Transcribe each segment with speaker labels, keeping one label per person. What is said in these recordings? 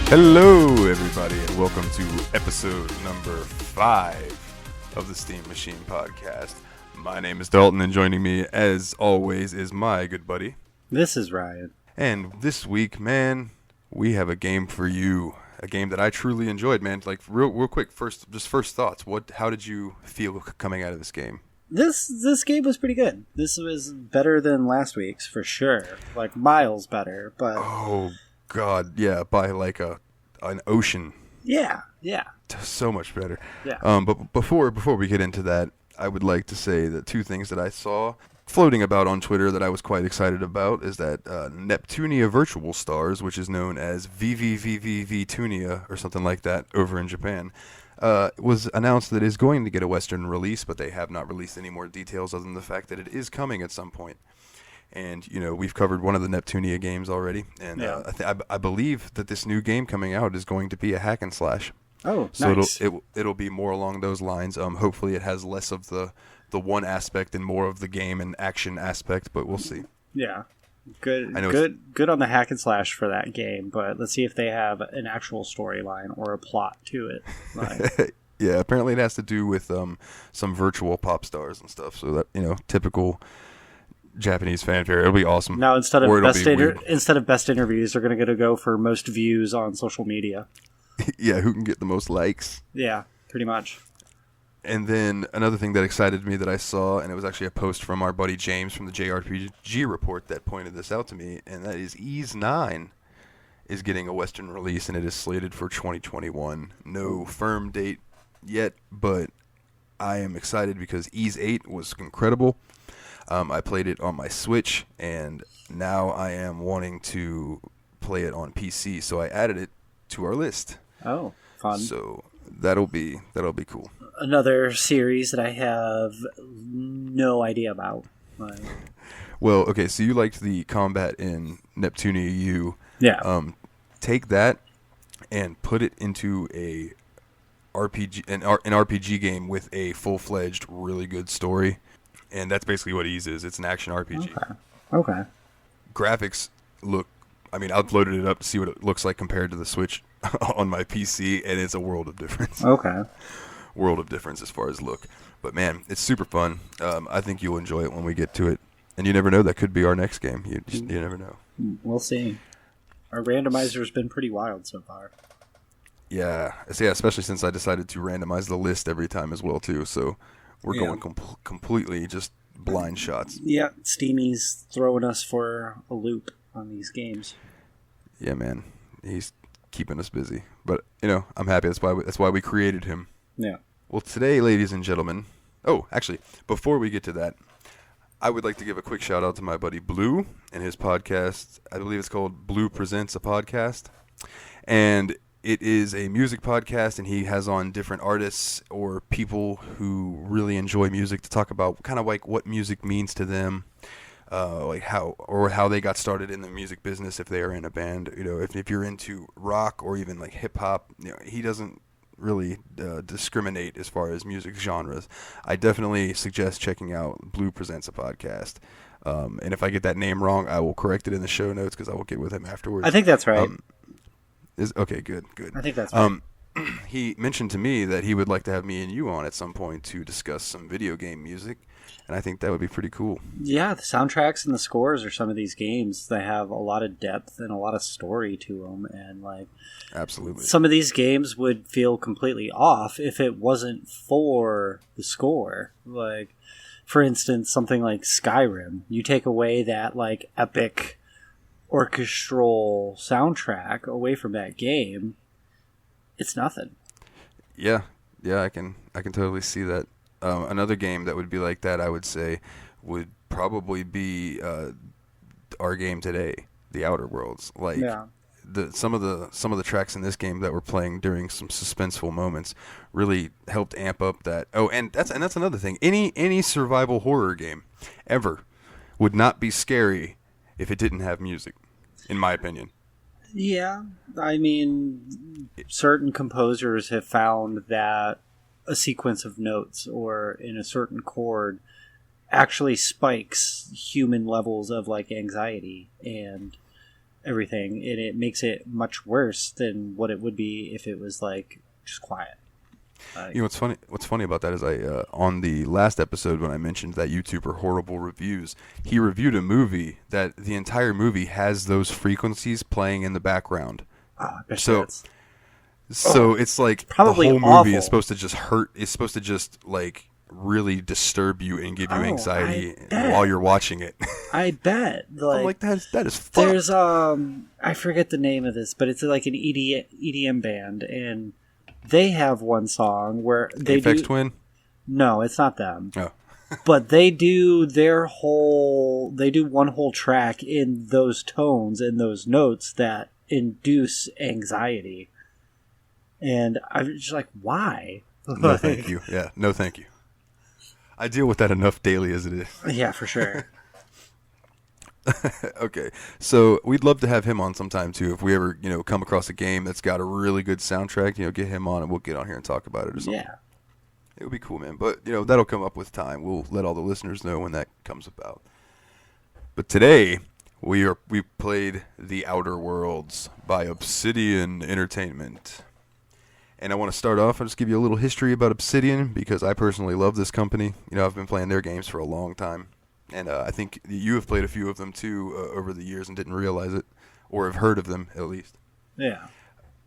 Speaker 1: Hello, everybody, and welcome to episode number 5 of the Steam Machine Podcast. My name is Dalton, and joining me, as always, is my good buddy.
Speaker 2: This is Ryan.
Speaker 1: And this week, man, we have a game for you. A game that I truly enjoyed, man. Like, real quick, first thoughts. How did you feel coming out of this game?
Speaker 2: This game was pretty good. This was better than last week's, for sure. Like, miles better, but...
Speaker 1: Oh, God, yeah, by like an ocean.
Speaker 2: Yeah.
Speaker 1: So much better.
Speaker 2: Yeah.
Speaker 1: But before we get into that, I would like to say that two things that I saw floating about on Twitter that I was quite excited about is that Neptunia Virtual Stars, which is known as VVVVVtunia or something like that over in Japan, was announced that it is going to get a Western release, but they have not released any more details other than the fact that it is coming at some point. And, you know, we've covered one of the Neptunia games already, and I believe that this new game coming out is going to be a hack and slash.
Speaker 2: Oh,
Speaker 1: so
Speaker 2: nice.
Speaker 1: It'll be more along those lines. Hopefully it has less of the one aspect and more of the game and action aspect, but we'll see.
Speaker 2: Yeah. Good on the hack and slash for that game, but let's see if they have an actual storyline or a plot to it. Like...
Speaker 1: Yeah, apparently it has to do with some virtual pop stars and stuff, so that, you know, typical Japanese fanfare. It'll be awesome.
Speaker 2: Now, instead of best interviews, they're going to go for most views on social media.
Speaker 1: Yeah, who can get the most likes?
Speaker 2: Yeah, pretty much.
Speaker 1: And then another thing that excited me that I saw, and it was actually a post from our buddy James from the JRPG Report that pointed this out to me, and that is Ys 9 is getting a Western release, and it is slated for 2021. No firm date yet, but I am excited because Ys 8 was incredible. I played it on my Switch, and now I am wanting to play it on PC, so I added it to our list.
Speaker 2: Oh, fun.
Speaker 1: So that'll be cool.
Speaker 2: Another series that I have no idea about.
Speaker 1: Well, okay, so you liked the combat in Neptunia U.
Speaker 2: Yeah.
Speaker 1: Take that and put it into a RPG, an RPG game with a full-fledged, really good story. And that's basically what Ys is. It's an action RPG.
Speaker 2: Okay.
Speaker 1: Graphics look... I mean, I've loaded it up to see what it looks like compared to the Switch on my PC, and it's a world of difference.
Speaker 2: Okay.
Speaker 1: World of difference as far as look. But, man, it's super fun. I think you'll enjoy it when we get to it. And you never know. That could be our next game. You never know.
Speaker 2: We'll see. Our randomizer's been pretty wild so far.
Speaker 1: Yeah, especially since I decided to randomize the list every time as well, too. So... We're going completely just blind shots. Yeah,
Speaker 2: Steamy's throwing us for a loop on these games.
Speaker 1: Yeah, man. He's keeping us busy. But, you know, I'm happy. That's why we created him.
Speaker 2: Yeah.
Speaker 1: Well, today, ladies and gentlemen... Oh, actually, before we get to that, I would like to give a quick shout-out to my buddy Blue and his podcast. I believe it's called Blue Presents a Podcast. And... it is a music podcast, and he has on different artists or people who really enjoy music to talk about kind of like what music means to them, like how they got started in the music business if they are in a band. You know, if you're into rock or even like hip hop, you know, he doesn't really discriminate as far as music genres. I definitely suggest checking out Blue Presents a Podcast. And if I get that name wrong, I will correct it in the show notes because I will get with him afterwards.
Speaker 2: I think that's right.
Speaker 1: Okay, good.
Speaker 2: I think that's right.
Speaker 1: He mentioned to me that he would like to have me and you on at some point to discuss some video game music, and I think that would be pretty cool.
Speaker 2: Yeah, the soundtracks and the scores of some of these games, they have a lot of depth and a lot of story to them, and like,
Speaker 1: absolutely,
Speaker 2: some of these games would feel completely off if it wasn't for the score. Like, for instance, something like Skyrim, you take away that like epic orchestral soundtrack away from that game, it's nothing.
Speaker 1: Yeah, I can totally see that. Another game that would be like that, I would say, would probably be our game today, The Outer Worlds. Like, some of the tracks in this game that we're playing during some suspenseful moments really helped amp up that. Oh, and that's another thing. Any survival horror game ever would not be scary if it didn't have music, in my opinion.
Speaker 2: Yeah, I mean, certain composers have found that a sequence of notes or in a certain chord actually spikes human levels of like anxiety, and everything, and it makes it much worse than what it would be if it was like just quiet.
Speaker 1: You know what's funny? What's funny about that is on the last episode when I mentioned that YouTuber Horrible Reviews, he reviewed a movie that the entire movie has those frequencies playing in the background.
Speaker 2: Oh, I bet
Speaker 1: So
Speaker 2: that's
Speaker 1: it's like
Speaker 2: probably
Speaker 1: the whole movie
Speaker 2: awful.
Speaker 1: is supposed to just hurt. It's supposed to just like really disturb you and give you anxiety
Speaker 2: I bet.
Speaker 1: while you're watching it.
Speaker 2: I bet.
Speaker 1: I'm like that is fucked.
Speaker 2: There's I forget the name of this, but it's like an EDM band, and they have one song where they
Speaker 1: Aphex
Speaker 2: do.
Speaker 1: Twin.
Speaker 2: No, it's not them.
Speaker 1: Oh.
Speaker 2: But they do one whole track in those tones and those notes that induce anxiety. And I'm just like, why?
Speaker 1: No, thank you. Yeah, no, thank you. I deal with that enough daily as it is.
Speaker 2: Yeah, for sure.
Speaker 1: Okay, so we'd love to have him on sometime too. If we ever, come across a game that's got a really good soundtrack, get him on and we'll get on here and talk about it or something.
Speaker 2: Yeah.
Speaker 1: It would be cool, man. But, that'll come up with time. We'll let all the listeners know when that comes about. But today, we played The Outer Worlds by Obsidian Entertainment. And I want to start off and just give you a little history about Obsidian because I personally love this company. I've been playing their games for a long time. And I think you have played a few of them, too, over the years and didn't realize it. Or have heard of them, at least.
Speaker 2: Yeah.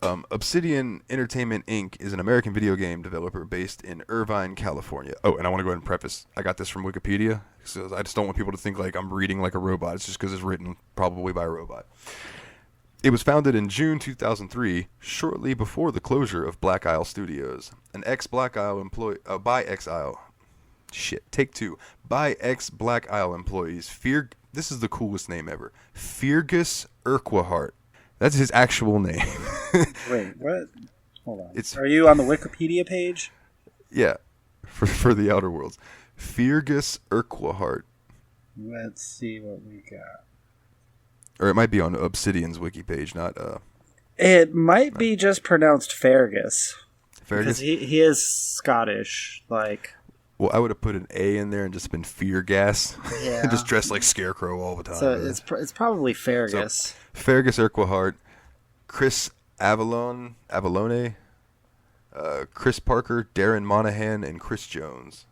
Speaker 1: Obsidian Entertainment, Inc. is an American video game developer based in Irvine, California. Oh, and I want to go ahead and preface, I got this from Wikipedia, so I just don't want people to think like I'm reading like a robot. It's just because it's written probably by a robot. It was founded in June 2003, shortly before the closure of Black Isle Studios. An ex-Black Isle employee, by ex-Isle, take two. By ex-Black Isle employees, this is the coolest name ever, Fergus Urquhart. That's his actual name.
Speaker 2: Wait, what? Hold on. Are you on the Wikipedia page?
Speaker 1: Yeah, for the Outer Worlds. Fergus Urquhart.
Speaker 2: Let's see what we got.
Speaker 1: Or it might be on Obsidian's wiki page, not...
Speaker 2: It might be just pronounced Fergus.
Speaker 1: Fergus?
Speaker 2: Because he is Scottish, like...
Speaker 1: Well, I would have put an A in there and just been Feargas.
Speaker 2: Yeah.
Speaker 1: And just dressed like Scarecrow all the time.
Speaker 2: So it's probably Fergus.
Speaker 1: So, Fergus Urquhart, Chris Avalone, Chris Parker, Darren Monahan, and Chris Jones.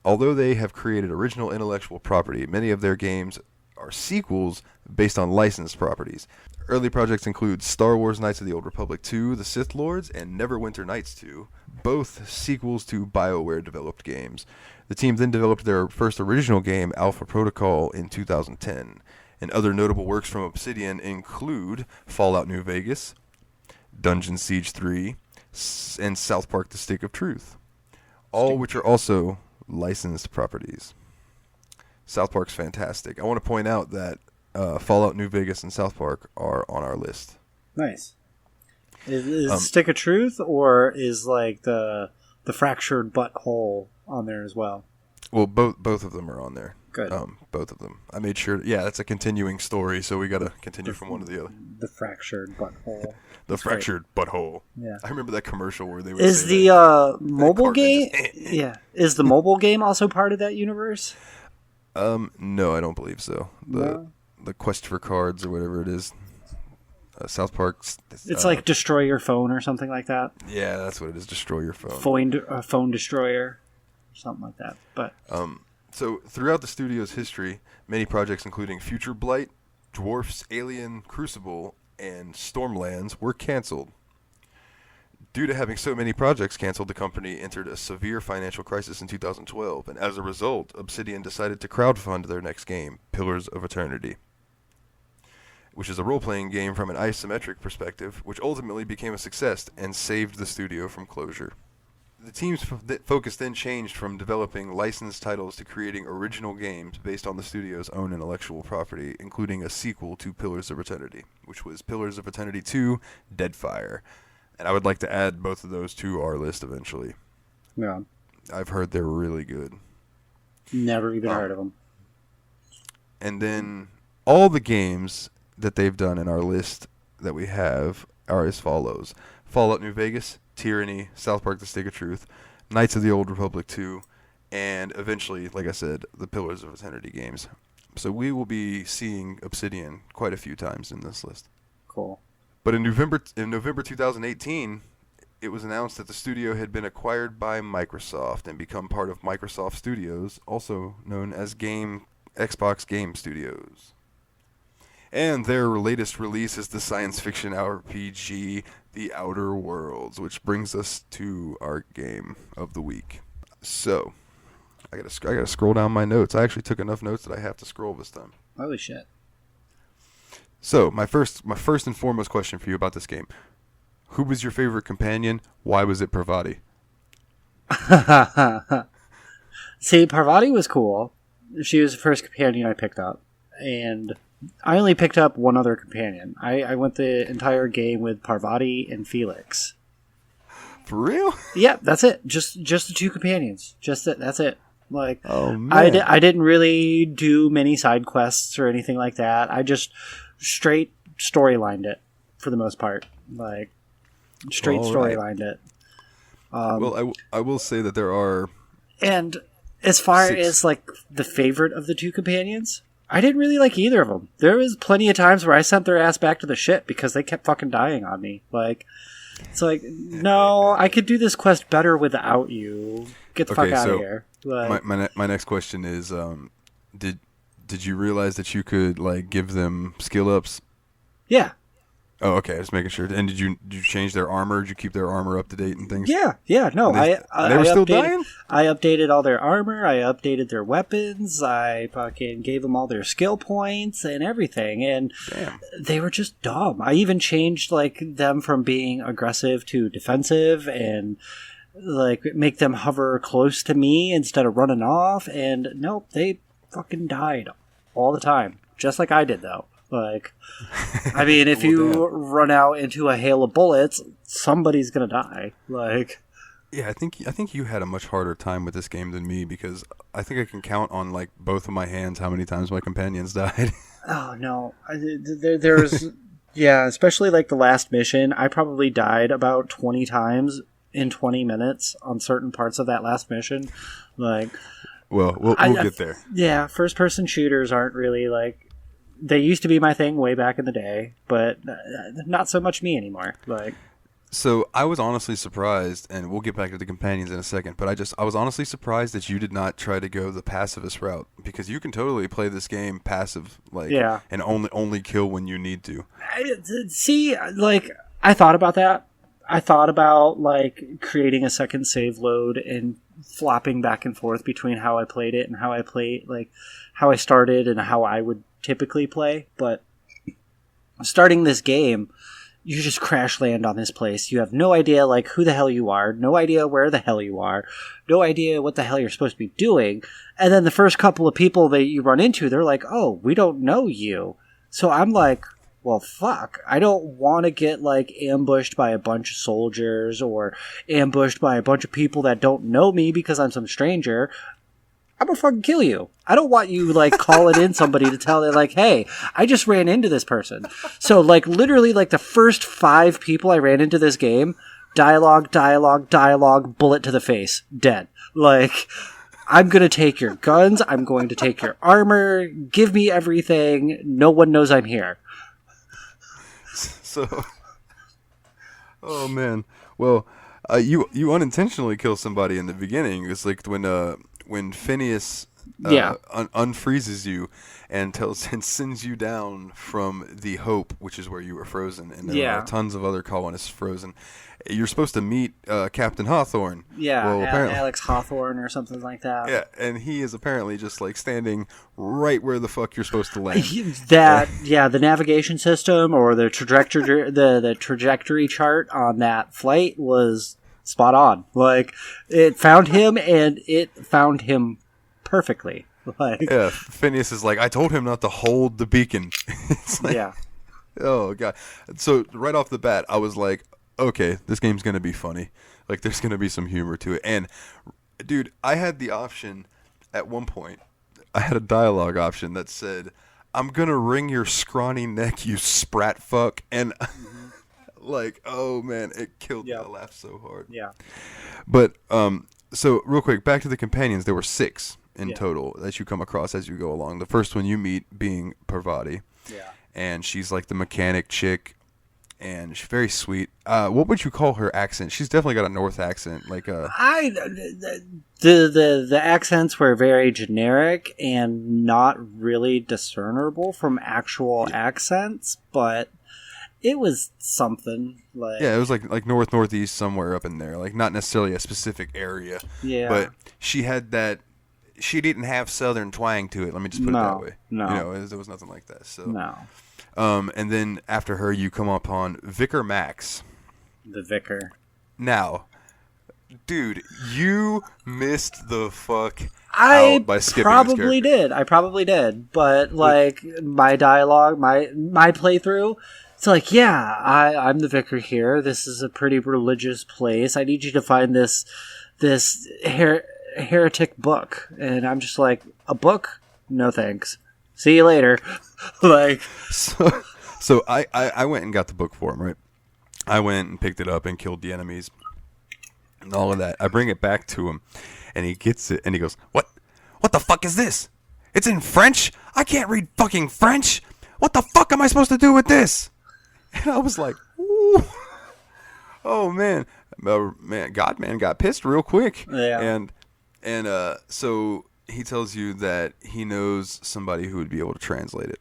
Speaker 1: Although they have created original intellectual property, many of their games are sequels based on licensed properties. Early projects include Star Wars Knights of the Old Republic 2, The Sith Lords, and Neverwinter Nights 2, both sequels to BioWare-developed games. The team then developed their first original game, Alpha Protocol, in 2010. And other notable works from Obsidian include Fallout New Vegas, Dungeon Siege 3, and South Park The Stick of Truth, all which are also licensed properties. South Park's fantastic. I want to point out that Fallout New Vegas and South Park are on our list.
Speaker 2: Nice. Is Stick of Truth or is like the fractured butthole on there as well?
Speaker 1: Well, both of them are on there.
Speaker 2: Good.
Speaker 1: Both of them. I made sure. Yeah, that's a continuing story, so we got to continue from one to the other.
Speaker 2: The fractured butthole.
Speaker 1: The fractured butthole.
Speaker 2: Yeah.
Speaker 1: I remember that commercial where they would
Speaker 2: Is
Speaker 1: say
Speaker 2: the mobile game?
Speaker 1: Just,
Speaker 2: Yeah. Is the mobile game also part of that universe?
Speaker 1: No, I don't believe so.
Speaker 2: No?
Speaker 1: The Quest for Cards or whatever it is. South Park's.
Speaker 2: It's like Destroy Your Phone or something like that.
Speaker 1: Yeah, that's what it is. Destroy Your Phone.
Speaker 2: Phone Destroyer, something like that. But
Speaker 1: so throughout the studio's history, many projects including Future Blight, Dwarfs, Alien, Crucible, and Stormlands were canceled. Due to having so many projects canceled, the company entered a severe financial crisis in 2012, and as a result, Obsidian decided to crowdfund their next game, Pillars of Eternity, which is a role-playing game from an isometric perspective, which ultimately became a success and saved the studio from closure. The team's focus then changed from developing licensed titles to creating original games based on the studio's own intellectual property, including a sequel to Pillars of Eternity, which was Pillars of Eternity 2, Deadfire. And I would like to add both of those to our list eventually.
Speaker 2: yeah,
Speaker 1: I've heard they're really good.
Speaker 2: never even heard of them.
Speaker 1: And then all the games that they've done in our list that we have are as follows. Fallout New Vegas, Tyranny, South Park The Stick of Truth, Knights of the Old Republic 2, and eventually, like I said, the Pillars of Eternity games. So we will be seeing Obsidian quite a few times in this list.
Speaker 2: Cool.
Speaker 1: But in November 2018, it was announced that the studio had been acquired by Microsoft and become part of Microsoft Studios, also known as Xbox Game Studios. And their latest release is the science fiction RPG The Outer Worlds, which brings us to our game of the week. So, I gotta scroll down my notes. I actually took enough notes that I have to scroll this time.
Speaker 2: Holy shit.
Speaker 1: So, my first and foremost question for you about this game. Who was your favorite companion? Why was it Parvati?
Speaker 2: See, Parvati was cool. She was the first companion I picked up. And I only picked up one other companion. I went the entire game with Parvati and Felix.
Speaker 1: For real?
Speaker 2: Yeah, that's it. Just the two companions. That's it. Like,
Speaker 1: oh, man.
Speaker 2: I didn't really do many side quests or anything like that. I just straight storylined it for the most part. Like, straight storylined it.
Speaker 1: Well, I will say that there are...
Speaker 2: And as far
Speaker 1: 6.
Speaker 2: as, like, the favorite of the two companions, I didn't really like either of them. There was plenty of times where I sent their ass back to the ship because they kept fucking dying on me. Like, it's like, no, I could do this quest better without you. Get the fuck out of here. Like,
Speaker 1: my next question is, did you realize that you could, like, give them skill ups?
Speaker 2: Yeah.
Speaker 1: Oh, okay. Just making sure. And did you change their armor? Did you keep their armor up to date and things?
Speaker 2: Yeah. No,
Speaker 1: they were still dying?
Speaker 2: I updated all their armor. I updated their weapons. I fucking gave them all their skill points and everything. And
Speaker 1: damn,
Speaker 2: they were just dumb. I even changed like them from being aggressive to defensive, and like make them hover close to me instead of running off. And nope, they fucking died all the time, just like I did though. Like, I mean, if you run out into a hail of bullets, somebody's gonna die. Like,
Speaker 1: yeah, I think you had a much harder time with this game than me, because I think I can count on like both of my hands how many times my companions died.
Speaker 2: Oh no, there's yeah, especially like the last mission. I probably died about 20 times in 20 minutes on certain parts of that last mission. Like,
Speaker 1: well, we'll get there.
Speaker 2: Yeah, first person shooters aren't really like. They used to be my thing way back in the day, but not so much me anymore. Like,
Speaker 1: so I was honestly surprised, and we'll get back to the companions in a second, but I was honestly surprised that you did not try to go the pacifist route, because you can totally play this game passive, like,
Speaker 2: yeah,
Speaker 1: and only kill when you need to.
Speaker 2: See, like, I thought about that. I thought about like creating a second save load and flopping back and forth between how I played it and how I started and how I would typically play, but starting this game, you just crash land on this place. You have no idea like who the hell you are, no idea where the hell you are, no idea what the hell you're supposed to be doing, and then the first couple of people that you run into, they're like, oh, we don't know you. So I'm like, well, fuck, I don't want to get like ambushed by a bunch of soldiers or ambushed by a bunch of people that don't know me because I'm some stranger. I'm gonna fucking kill you. I don't want you, like, calling in somebody to tell them, like, hey, I just ran into this person. So, like, literally, like, the first 5 people I ran into this game, dialogue, bullet to the face, dead. Like, I'm gonna take your guns, I'm going to take your armor, give me everything, no one knows I'm here.
Speaker 1: So, oh, man. Well, you unintentionally kill somebody in the beginning. It's like when Phineas unfreezes you and sends you down from the Hope, which is where you were frozen, and there are tons of other colonists frozen. You're supposed to meet Captain Hawthorne.
Speaker 2: Yeah, well, Alex Hawthorne or something like that.
Speaker 1: Yeah, and he is apparently just like standing right where the fuck you're supposed to land.
Speaker 2: The navigation system or the trajectory, the trajectory chart on that flight was spot on. Like, it found him, and it found him perfectly. Like,
Speaker 1: yeah, Phineas is like, I told him not to hold the beacon. It's like,
Speaker 2: yeah.
Speaker 1: Oh, God. So, right off the bat, I was like, okay, this game's going to be funny. Like, there's going to be some humor to it. And, dude, I had the option at one point. I had a dialogue option that said, I'm going to wring your scrawny neck, you sprat fuck. And... like, oh man, it killed me. I laughed so hard.
Speaker 2: Yeah.
Speaker 1: But so real quick, back to the companions. There were 6 in total that you come across as you go along. The first one you meet being Parvati.
Speaker 2: Yeah.
Speaker 1: And she's like the mechanic chick, and she's very sweet. What would you call her accent? She's definitely got a North accent, like a.
Speaker 2: The accents were very generic and not really discernible from actual accents, but it was something like.
Speaker 1: Yeah, it was like northeast somewhere up in there, like not necessarily a specific area.
Speaker 2: Yeah,
Speaker 1: but she had that. She didn't have southern twang to it. Let me just put it that way.
Speaker 2: No,
Speaker 1: there was nothing like that. So
Speaker 2: no.
Speaker 1: And then after her, you come upon Vicar Max.
Speaker 2: The Vicar.
Speaker 1: Now, dude, you missed the fuck out by skipping
Speaker 2: I probably did. But like my dialogue, my playthrough, it's like, yeah, I'm the Vicar here. This is a pretty religious place. I need you to find this heretic book, and I'm just like, a book? No thanks. See you later. Like,
Speaker 1: so I went and got the book for him, right? I went and picked it up and killed the enemies and all of that. I bring it back to him, and he gets it, and he goes, "What the fuck is this? It's in French? I can't read fucking French. What the fuck am I supposed to do with this?" And I was like, "Ooh, oh man, God got pissed real quick."
Speaker 2: Yeah.
Speaker 1: And so he tells you that he knows somebody who would be able to translate it.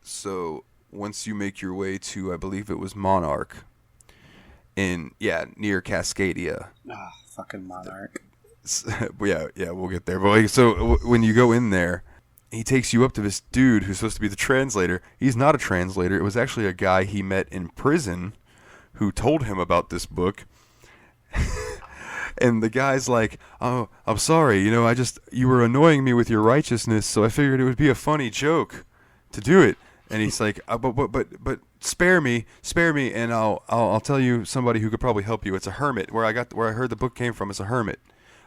Speaker 1: So once you make your way to, I believe it was Monarch, near Cascadia.
Speaker 2: Ah, fucking Monarch.
Speaker 1: Yeah, we'll get there. But like, so when you go in there, he takes you up to this dude who's supposed to be the translator. He's not a translator. It was actually a guy he met in prison who told him about this book. And the guy's like, "Oh, I'm sorry. You were annoying me with your righteousness, so I figured it would be a funny joke to do it." And he's like, "But spare me, and I'll tell you somebody who could probably help you. It's a hermit. Where I heard the book came from. It's a hermit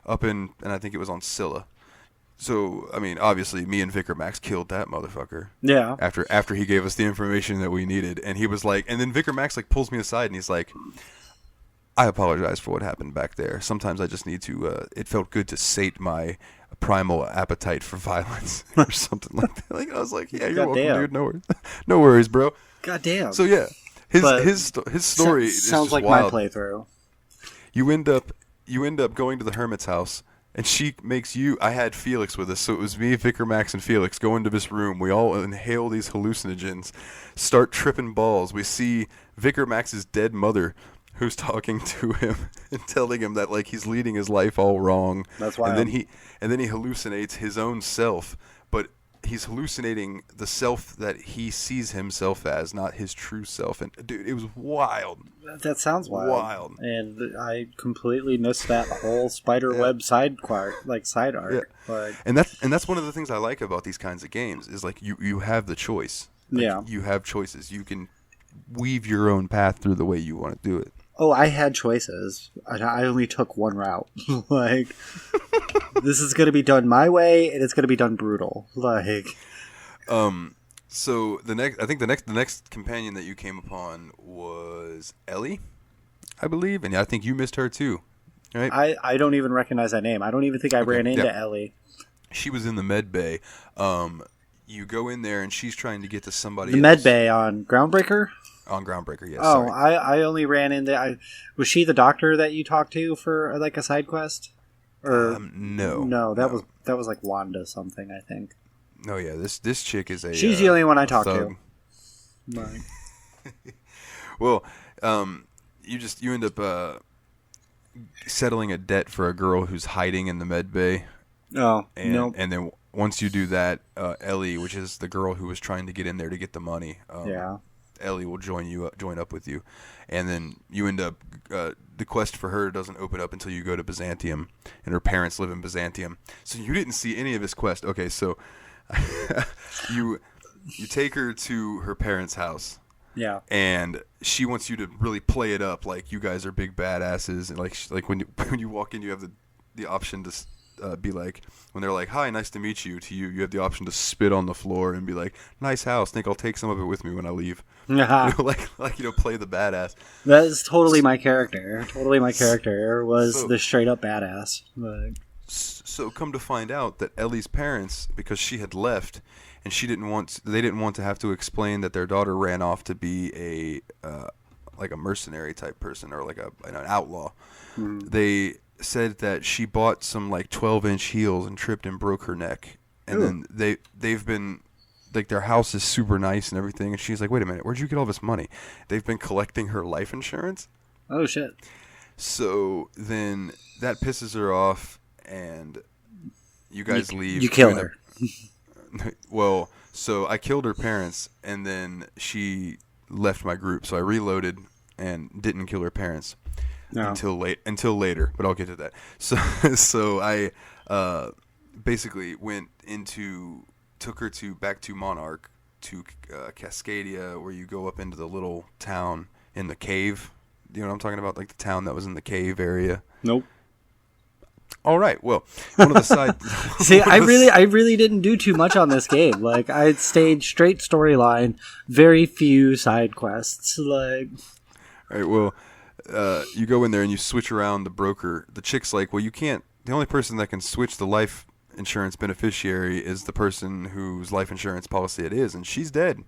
Speaker 1: up in, and I think it was on Scylla." So I mean, obviously, me and Vicar Max killed that motherfucker.
Speaker 2: Yeah.
Speaker 1: After he gave us the information that we needed, and he was like, and then Vicar Max like pulls me aside and he's like, "I apologize for what happened back there. Sometimes I just need to, it felt good to sate my primal appetite for violence," or something like that. Like, I was like, "Yeah, you're welcome, dude. No worries." No worries, bro.
Speaker 2: God damn.
Speaker 1: So yeah, his story is
Speaker 2: sounds
Speaker 1: just
Speaker 2: like
Speaker 1: wild.
Speaker 2: my playthrough.
Speaker 1: You end up going to the hermit's house, and she makes you. I had Felix with us, so it was me, Vicar Max, and Felix go into this room. We all inhale these hallucinogens, start tripping balls. We see Vicar Max's dead mother, who's talking to him and telling him that like he's leading his life all wrong.
Speaker 2: That's why.
Speaker 1: And then he hallucinates his own self, but he's hallucinating the self that he sees himself as, not his true self. And dude, it was wild.
Speaker 2: That sounds wild.
Speaker 1: Wild.
Speaker 2: And I completely missed that whole spider web side arc.
Speaker 1: Yeah.
Speaker 2: Like,
Speaker 1: and that's one of the things I like about these kinds of games is like you have the choice. Like,
Speaker 2: yeah.
Speaker 1: You have choices. You can weave your own path through the way you want to do it.
Speaker 2: Oh, I had choices. I only took one route. Like, this is going to be done my way, and it's going to be done brutal. Like,
Speaker 1: so the next companion that you came upon was Ellie, I believe, and I think you missed her too, right?
Speaker 2: I don't even recognize that name. I don't even think I ran into Ellie.
Speaker 1: She was in the med bay. You go in there, and she's trying to get to somebody.
Speaker 2: The med bay on Groundbreaker.
Speaker 1: On Groundbreaker, yes.
Speaker 2: Oh,
Speaker 1: sorry.
Speaker 2: I only ran into. Was she the doctor that you talked to for like a side quest? Or
Speaker 1: no,
Speaker 2: that was like Wanda something, I think.
Speaker 1: No, yeah, this chick is a.
Speaker 2: She's the only one I talked
Speaker 1: thug.
Speaker 2: to. Right.
Speaker 1: Well, you end up settling a debt for a girl who's hiding in the med bay.
Speaker 2: Oh,
Speaker 1: and then once you do that, Ellie, which is the girl who was trying to get in there to get the money.
Speaker 2: Yeah.
Speaker 1: Ellie will join up with you, and then you end up the quest for her doesn't open up until you go to Byzantium, and her parents live in Byzantium. So you didn't see any of his quest. Okay, so you take her to her parents' house.
Speaker 2: Yeah.
Speaker 1: And she wants you to really play it up like you guys are big badasses, and like when you walk in, you have the option to. Be like, when they're like, "Hi, nice to meet you," to you have the option to spit on the floor and be like, "Nice house. Think I'll take some of it with me when I leave." Play the badass.
Speaker 2: That is totally my character. Totally my character was the straight up badass. Like,
Speaker 1: so come to find out that Ellie's parents, because she had left, and they didn't want to have to explain that their daughter ran off to be like a mercenary type person or like an outlaw. They said that she bought some like 12-inch heels and tripped and broke her neck, and then they've been like their house is super nice and everything, and she's like, wait a minute, where'd you get all this money? They've been collecting her life insurance.
Speaker 2: Oh shit.
Speaker 1: So then that pisses her off, and you guys leave.
Speaker 2: You kill her.
Speaker 1: Well, so I killed her parents, and then she left my group. So I reloaded and didn't kill her parents until later. But I'll get to that. So I basically took her back to Monarch to Cascadia, where you go up into the little town in the cave. You know what I'm talking about? Like the town that was in the cave area.
Speaker 2: Nope.
Speaker 1: All right. Well, one of the side.
Speaker 2: See, I really didn't do too much on this game. Like, I stayed straight storyline, very few side quests. Like,
Speaker 1: all right. Well, you go in there and you switch around the broker. The chick's like, well, you can't. The only person that can switch the life insurance beneficiary is the person whose life insurance policy it is, and she's dead.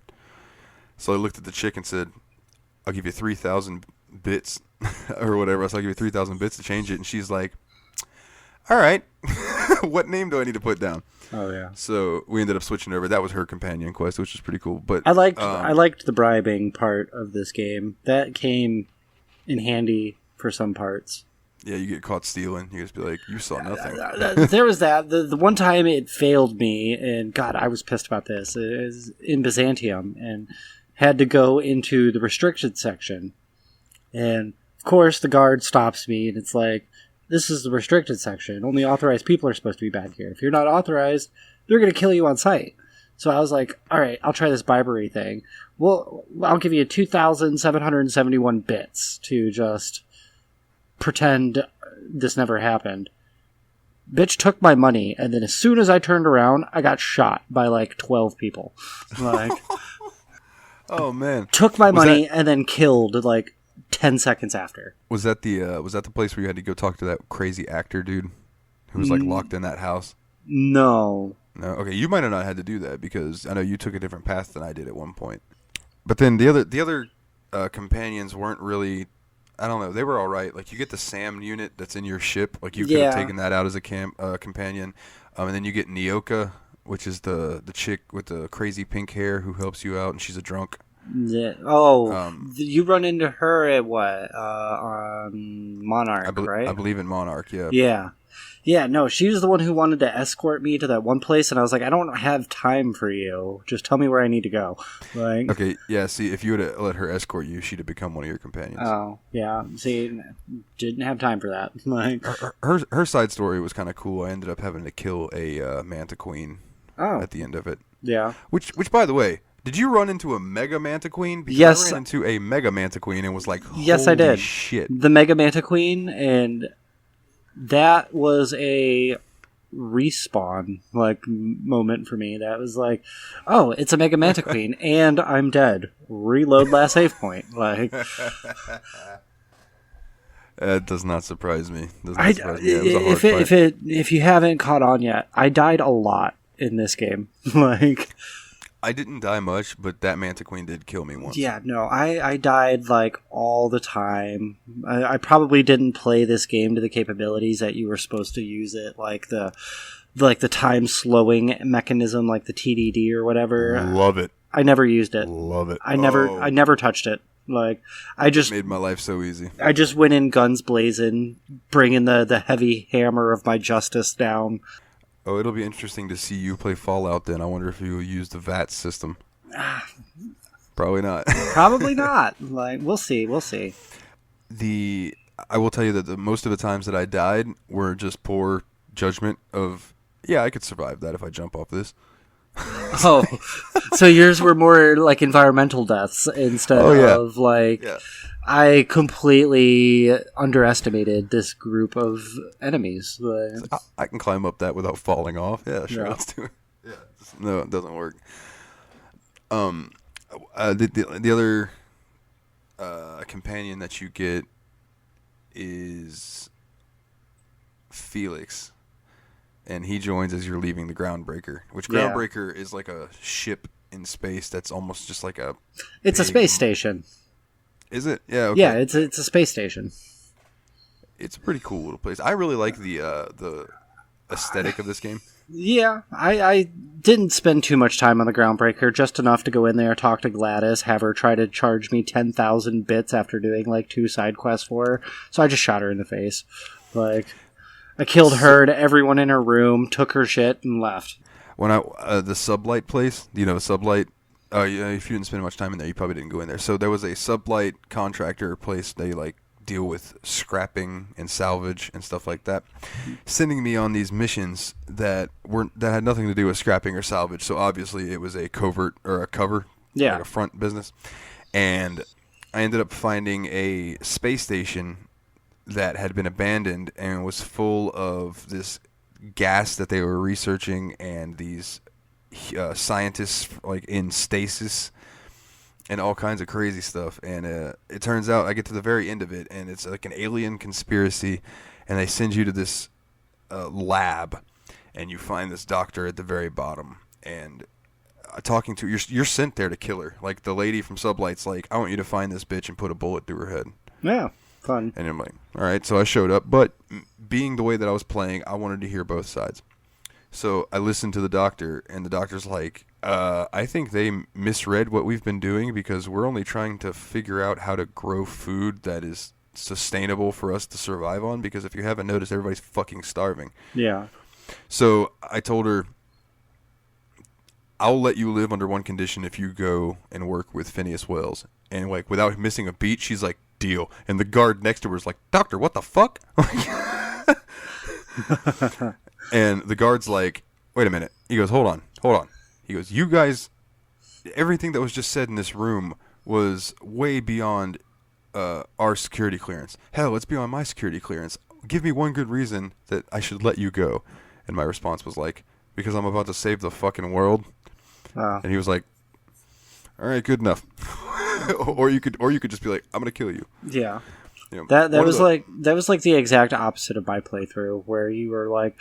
Speaker 1: So I looked at the chick and said, I'll give you 3,000 bits or whatever. So I'll give you 3,000 bits to change it. And she's like, all right, what name do I need to put down?
Speaker 2: oh yeah.
Speaker 1: So we ended up switching over. That was her companion quest, which was pretty cool. But
Speaker 2: I liked the bribing part of this game. That came in handy for some parts.
Speaker 1: Yeah, you get caught stealing. You just be like, you saw nothing.
Speaker 2: There was that. The one time it failed me, and God, I was pissed about this. It was in Byzantium, and had to go into the restricted section. And, of course, the guard stops me, and it's like, this is the restricted section. Only authorized people are supposed to be back here. If you're not authorized, they're going to kill you on sight. So I was like, all right, I'll try this bribery thing. Well, I'll give you 2,771 bits to just pretend this never happened. Bitch took my money, and then as soon as I turned around, I got shot by like 12 people. Like,
Speaker 1: oh man!
Speaker 2: Took my money and then killed like 10 seconds after.
Speaker 1: Was that the place where you had to go talk to that crazy actor dude who was like locked in that house?
Speaker 2: No.
Speaker 1: No. Okay, you might have not had to do that because I know you took a different path than I did at one point. But then the other companions weren't really. I don't know. They were all right. Like, you get the SAM unit that's in your ship. Like, you could have taken that out as a companion. And then you get Nyoka, which is the chick with the crazy pink hair who helps you out, and she's a drunk.
Speaker 2: Yeah. Oh, you run into her at what? On Monarch, right?
Speaker 1: I believe in Monarch, yeah.
Speaker 2: Yeah. Yeah, no, she was the one who wanted to escort me to that one place, and I was like, I don't have time for you. Just tell me where I need to go. Like,
Speaker 1: okay, yeah, see, if you would have let her escort you, she'd have become one of your companions.
Speaker 2: Oh, yeah. See, didn't have time for that. Like,
Speaker 1: her side story was kind of cool. I ended up having to kill a Manta Queen at the end of it.
Speaker 2: Yeah.
Speaker 1: Which, by the way, did you run into a Mega Manta Queen? Because
Speaker 2: yes.
Speaker 1: I ran into a Mega Manta Queen and was like, holy
Speaker 2: yes, I did.
Speaker 1: Shit.
Speaker 2: The Mega Manta Queen, and that was a respawn moment for me. That was like, oh, it's a Mega Manta Queen, and I'm dead. Reload last save point. Like,
Speaker 1: that does not surprise me. It was a hard fight.
Speaker 2: If you haven't caught on yet, I died a lot in this game. Like,
Speaker 1: I didn't die much, but that Manta Queen did kill me once.
Speaker 2: Yeah, no, I died like all the time. I probably didn't play this game to the capabilities that you were supposed to use it, like the time slowing mechanism, like the TDD or whatever.
Speaker 1: Love it.
Speaker 2: I never used it.
Speaker 1: Love it.
Speaker 2: I never touched it. Like, I just
Speaker 1: made my life so easy.
Speaker 2: I just went in guns blazing, bringing the heavy hammer of my justice down.
Speaker 1: Oh, it'll be interesting to see you play Fallout then. I wonder if you will use the VAT system. Probably not.
Speaker 2: Probably not. Like, we'll see.
Speaker 1: I will tell you that most of the times that I died were just poor judgment of, yeah, I could survive that if I jump off this.
Speaker 2: Oh, so yours were more like environmental deaths instead of like... Yeah. I completely underestimated this group of enemies.
Speaker 1: I can climb up that without falling off. Yeah, sure, let's do it. Yeah, no, it doesn't work. The other companion that you get is Felix, and he joins as you're leaving the Groundbreaker, which Groundbreaker is like a ship in space that's almost just like a...
Speaker 2: It's a space station.
Speaker 1: Is it? Yeah. Okay.
Speaker 2: Yeah, it's a space station.
Speaker 1: It's a pretty cool little place. I really like the aesthetic of this game.
Speaker 2: Yeah, I didn't spend too much time on the Groundbreaker, just enough to go in there, talk to Gladys, have her try to charge me 10,000 bits after doing like 2 side quests for her. So I just shot her in the face. Like, I killed her and everyone in her room, took her shit, and left.
Speaker 1: When the Sublight place, Sublight. Yeah, if you didn't spend much time in there, you probably didn't go in there. So there was a Sublight contractor place. They like deal with scrapping and salvage and stuff like that, sending me on these missions that had nothing to do with scrapping or salvage. So obviously it was a covert or a cover, like a front business. And I ended up finding a space station that had been abandoned and was full of this gas that they were researching, and these scientists like in stasis and all kinds of crazy stuff. And it turns out I get to the very end of it, and it's like an alien conspiracy, and they send you to this lab, and you find this doctor at the very bottom, and talking to you're sent there to kill her. Like, the lady from Sublight's like, I want you to find this bitch and put a bullet through her head.
Speaker 2: Yeah, fun.
Speaker 1: And I'm like, all right. So I showed up, but being the way that I was playing, I wanted to hear both sides. So I listened to the doctor, and the doctor's like, I think they misread what we've been doing, because we're only trying to figure out how to grow food that is sustainable for us to survive on, because if you haven't noticed, everybody's fucking starving.
Speaker 2: Yeah.
Speaker 1: So I told her, I'll let you live under one condition: if you go and work with Phineas Wells. And like, without missing a beat, she's like, deal. And the guard next to her is like, doctor, what the fuck? And the guard's like, wait a minute. He goes, hold on. He goes, you guys, everything that was just said in this room was way beyond our security clearance. Hell, it's beyond my security clearance. Give me one good reason that I should let you go. And my response was like, because I'm about to save the fucking world. And he was like, all right, good enough. or you could just be like, I'm gonna kill you.
Speaker 2: Yeah.
Speaker 1: You know,
Speaker 2: that was like the exact opposite of my playthrough, where you were like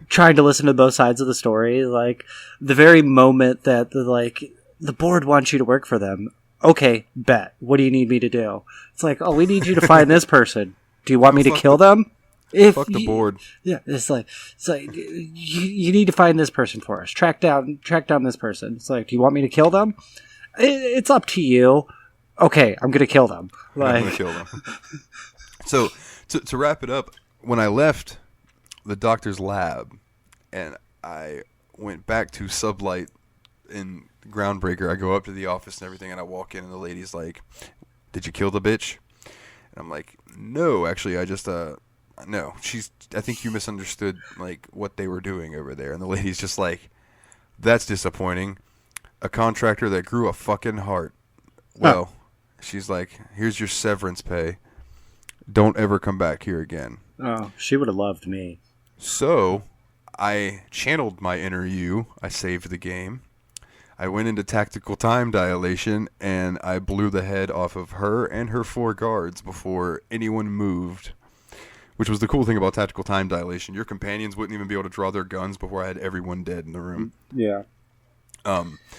Speaker 2: trying to listen to both sides of the story. Like, the very moment that the board wants you to work for them. Okay, bet. What do you need me to do? It's like, oh, we need you to find this person. Do you want me to kill them?
Speaker 1: Fuck the board.
Speaker 2: Yeah, it's like you need to find this person for us. Track down this person. It's like, do you want me to kill them? It's up to you. Okay, I'm gonna kill them. Like, I'm gonna kill them.
Speaker 1: So to wrap it up, when I left the doctor's lab and I went back to Sublight in Groundbreaker, I go up to the office and everything, and I walk in, and the lady's like, "Did you kill the bitch?" And I'm like, "No, actually, I just no." I think you misunderstood like what they were doing over there. And the lady's just like, "That's disappointing. A contractor that grew a fucking heart. Well." She's like, here's your severance pay. Don't ever come back here again.
Speaker 2: Oh, she would have loved me.
Speaker 1: So I channeled my inner you. I saved the game. I went into tactical time dilation, and I blew the head off of her and her 4 guards before anyone moved. Which was the cool thing about tactical time dilation. Your companions wouldn't even be able to draw their guns before I had everyone dead in the room.
Speaker 2: Yeah.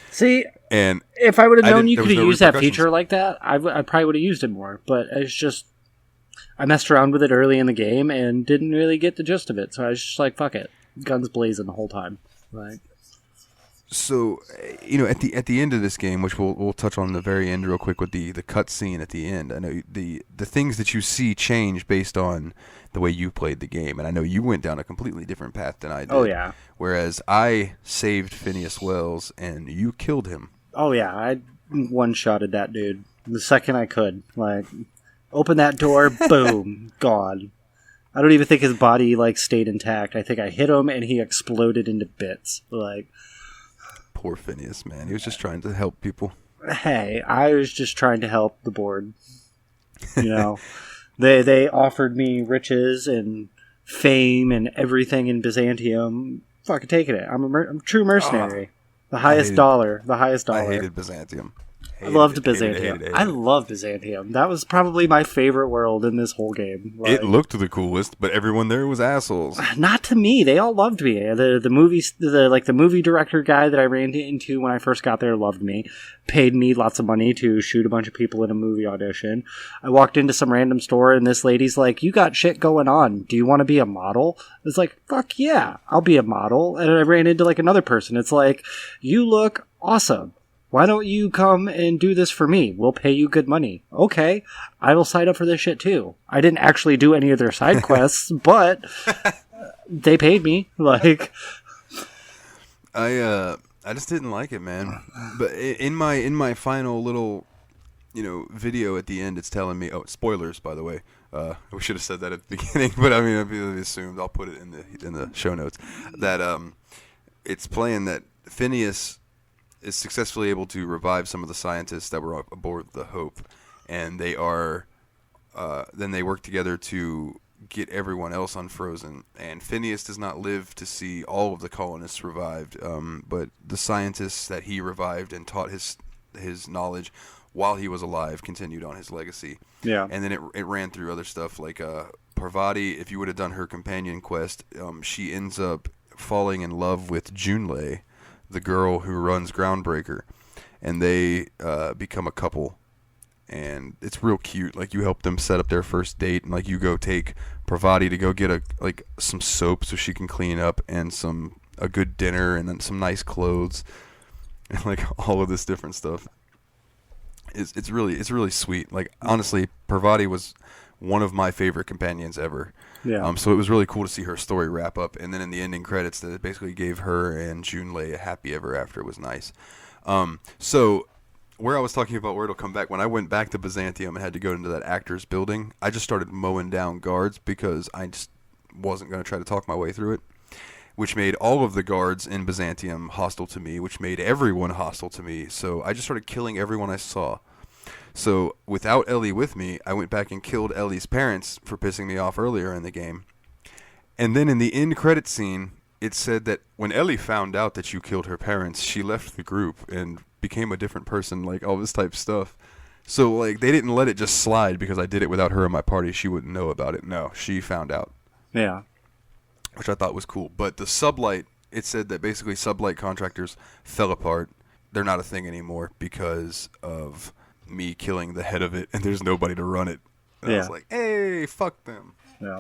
Speaker 2: See,
Speaker 1: and
Speaker 2: if I would have known you could have used that feature like that, I probably would have used it more. But it's just, I messed around with it early in the game and didn't really get the gist of it. So I was just like, fuck it, guns blazing the whole time. Right.
Speaker 1: So, at the end of this game, which we'll touch on the very end real quick with the cut scene at the end. I know the things that you see change based on the way you played the game, and I know you went down a completely different path than I did.
Speaker 2: Oh yeah.
Speaker 1: Whereas I saved Phineas Wells and you killed him.
Speaker 2: Oh yeah, I one-shotted that dude the second I could. Like, open that door, boom, gone. I don't even think his body stayed intact. I think I hit him and he exploded into bits. Like,
Speaker 1: poor Phineas, man. He was just trying to help people.
Speaker 2: Hey, I was just trying to help the board. They offered me riches and fame and everything in Byzantium. Fucking taking it. I'm a true mercenary. The highest dollar.
Speaker 1: I hated Byzantium.
Speaker 2: I loved Byzantium. I loved Byzantium. That was probably my favorite world in this whole game. Like,
Speaker 1: it looked the coolest, but everyone there was assholes.
Speaker 2: Not to me. They all loved me. The movie director guy that I ran into when I first got there loved me. Paid me lots of money to shoot a bunch of people in a movie audition. I walked into some random store and this lady's like, "You got shit going on. Do you want to be a model?" I was like, "Fuck yeah, I'll be a model." And I ran into like another person. It's like, "You look awesome. Why don't you come and do this for me? We'll pay you good money." Okay, I will sign up for this shit too. I didn't actually do any of their side quests, but they paid me. Like,
Speaker 1: I just didn't like it, man. But in my final little, video at the end, it's telling me. Oh, spoilers, by the way. We should have said that at the beginning, but I mean, I assumed. I'll put it in the show notes that it's playing that Phineas is successfully able to revive some of the scientists that were aboard the Hope, and they are then they work together to get everyone else unfrozen. And Phineas does not live to see all of the colonists revived, but the scientists that he revived and taught his knowledge while he was alive continued on his legacy.
Speaker 2: yeah,
Speaker 1: And then it ran through other stuff like Parvati. If you would have done her companion quest, she ends up falling in love with Junlei, the girl who runs Groundbreaker, and they become a couple, and it's real cute. Like, you help them set up their first date, and like you go take Parvati to go get some soap so she can clean up, and a good dinner, and then some nice clothes, and like all of this different stuff. It's really sweet. Like, honestly, Parvati was one of my favorite companions ever.
Speaker 2: yeah.
Speaker 1: So it was really cool to see her story wrap up, and then in the ending credits, that it basically gave her and Junlei a happy ever after. It was nice. So where I was talking about where it'll come back, when I went back to Byzantium and had to go into that actor's building, I just started mowing down guards because I just wasn't going to try to talk my way through it, which made all of the guards in Byzantium hostile to me, which made everyone hostile to me. So I just started killing everyone I saw. So without Ellie with me, I went back and killed Ellie's parents for pissing me off earlier in the game. And then in the end credit scene, it said that when Ellie found out that you killed her parents, she left the group and became a different person, like all this type of stuff. So like, they didn't let it just slide because I did it without her in my party. She wouldn't know about it. No, she found out.
Speaker 2: Yeah.
Speaker 1: Which I thought was cool. But the sublight, it said that basically sublight contractors fell apart. They're not a thing anymore because of me killing the head of it, and there's nobody to run it. And I was like, hey, fuck them.
Speaker 2: Yeah.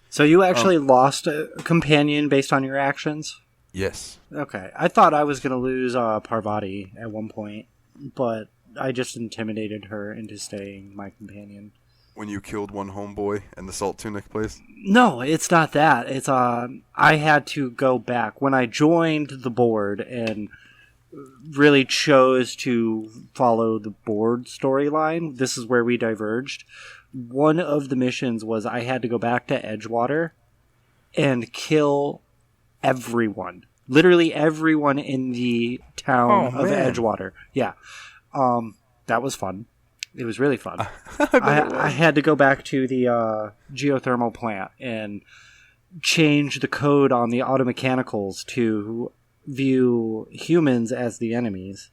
Speaker 2: So you actually lost a companion based on your actions?
Speaker 1: Yes.
Speaker 2: Okay. I thought I was going to lose Parvati at one point, but I just intimidated her into staying my companion.
Speaker 1: When you killed one homeboy in the salt tunic place?
Speaker 2: No, it's not that. It's I had to go back. When I joined the board and really chose to follow the board storyline, this is where we diverged. One of the missions was I had to go back to Edgewater and kill everyone. Literally everyone in the town of Edgewater. Yeah. That was fun. It was really fun. I had to go back to the geothermal plant and change the code on the automechanicals to view humans as the enemies.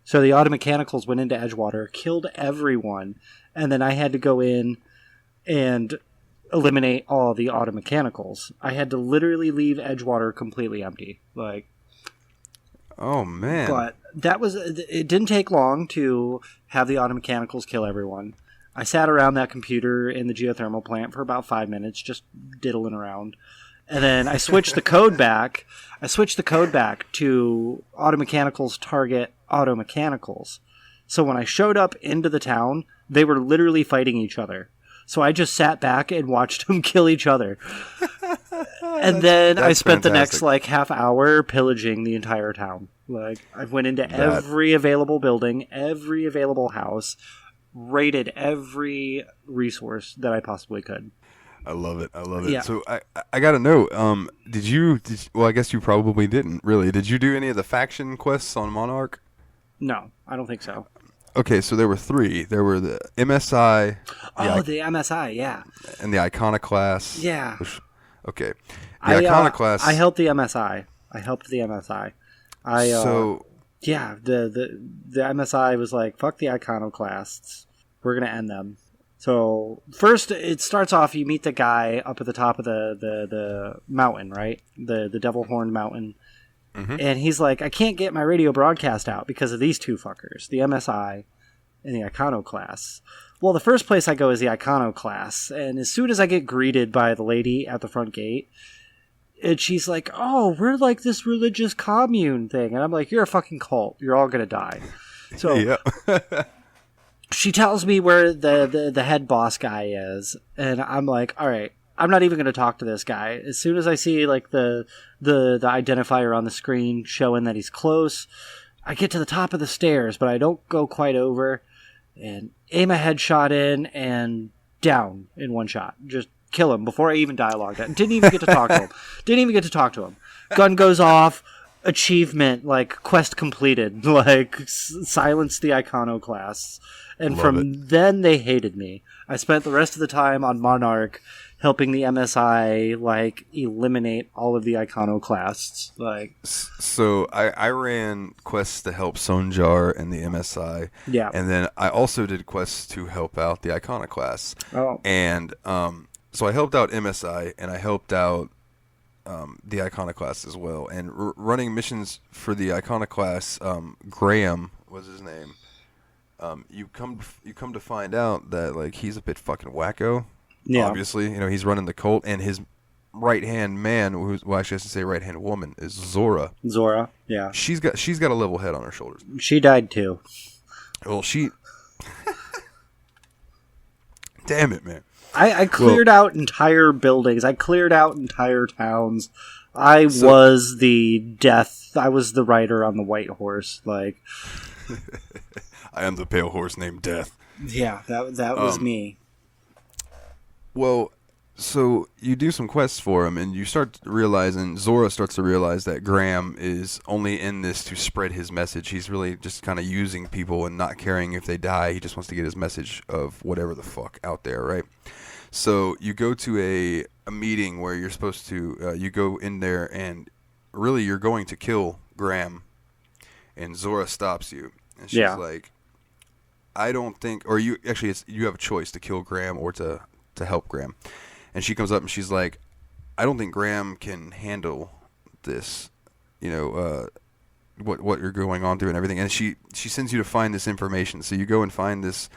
Speaker 2: So the automechanicals went into Edgewater, killed everyone, and then I had to go in and eliminate all the automechanicals. I had to literally leave Edgewater completely empty. Like,
Speaker 1: oh man!
Speaker 2: But it didn't take long to have the automechanicals kill everyone. I sat around that computer in the geothermal plant for about 5 minutes, just diddling around. And then I switched the code back. To automechanicals target automechanicals. So when I showed up into the town, they were literally fighting each other. So I just sat back and watched them kill each other. And then I spent the next half hour pillaging the entire town. Like, I went into every available building, every available house, raided every resource that I possibly could.
Speaker 1: I love it.
Speaker 2: Yeah.
Speaker 1: So I got to know, well, I guess you probably didn't, really. Did you do any of the faction quests on Monarch?
Speaker 2: No, I don't think so.
Speaker 1: Okay, so there were 3. There were the MSI.
Speaker 2: The MSI, yeah.
Speaker 1: And the Iconoclast.
Speaker 2: Yeah.
Speaker 1: Okay. The Iconoclast.
Speaker 2: I helped the MSI. So Yeah, the MSI was like, fuck the iconoclasts. We're going to end them. So first it starts off, you meet the guy up at the top of the mountain, right? The devil horn mountain.
Speaker 1: Mm-hmm.
Speaker 2: And he's like, I can't get my radio broadcast out because of these two fuckers, the MSI and the iconoclasts. Well, the first place I go is the iconoclasts. And as soon as I get greeted by the lady at the front gate, and she's like, oh, we're like this religious commune thing. And I'm like, you're a fucking cult. You're all going to die. So
Speaker 1: Yeah.
Speaker 2: she tells me where the head boss guy is. And I'm like, all right, I'm not even going to talk to this guy. As soon as I see like the identifier on the screen showing that he's close, I get to the top of the stairs, but I don't go quite over and aim a headshot in and down in one shot. Just kill him before I even dialogued that. Didn't even get to talk to him. Gun goes off. Achievement, like quest completed, like silence the iconoclasts. And then they hated me. I spent the rest of the time on Monarch helping the MSI like eliminate all of the iconoclasts. Like,
Speaker 1: so I ran quests to help Sonjar and the MSI.
Speaker 2: Yeah.
Speaker 1: And then I also did quests to help out the iconoclasts.
Speaker 2: Oh.
Speaker 1: And so I helped out MSI and I helped out the iconoclasts as well. And running missions for the iconoclasts, Graham was his name. You come to find out that like he's a bit fucking wacko.
Speaker 2: Yeah.
Speaker 1: Obviously, he's running the cult, and his right hand man, actually I should say right hand woman, is Zora.
Speaker 2: Zora, yeah.
Speaker 1: She's got a level head on her shoulders.
Speaker 2: She died too.
Speaker 1: Well, damn it, man.
Speaker 2: I cleared out entire buildings. I cleared out entire towns. I was the death. I was the rider on the white horse. Like,
Speaker 1: I am the pale horse named Death.
Speaker 2: Yeah, that was me.
Speaker 1: Well, so you do some quests for him, and you start realizing, Zora starts to realize that Graham is only in this to spread his message. He's really just kind of using people and not caring if they die. He just wants to get his message of whatever the fuck out there, right? So you go to a meeting where you're supposed to, you go in there, and really you're going to kill Graham, and Zora stops you. And she's like, I don't think, or you have a choice to kill Graham or to help Graham. And she comes up and she's like, I don't think Graham can handle this, what you're going on through and everything. And she sends you to find this information. So you go and find this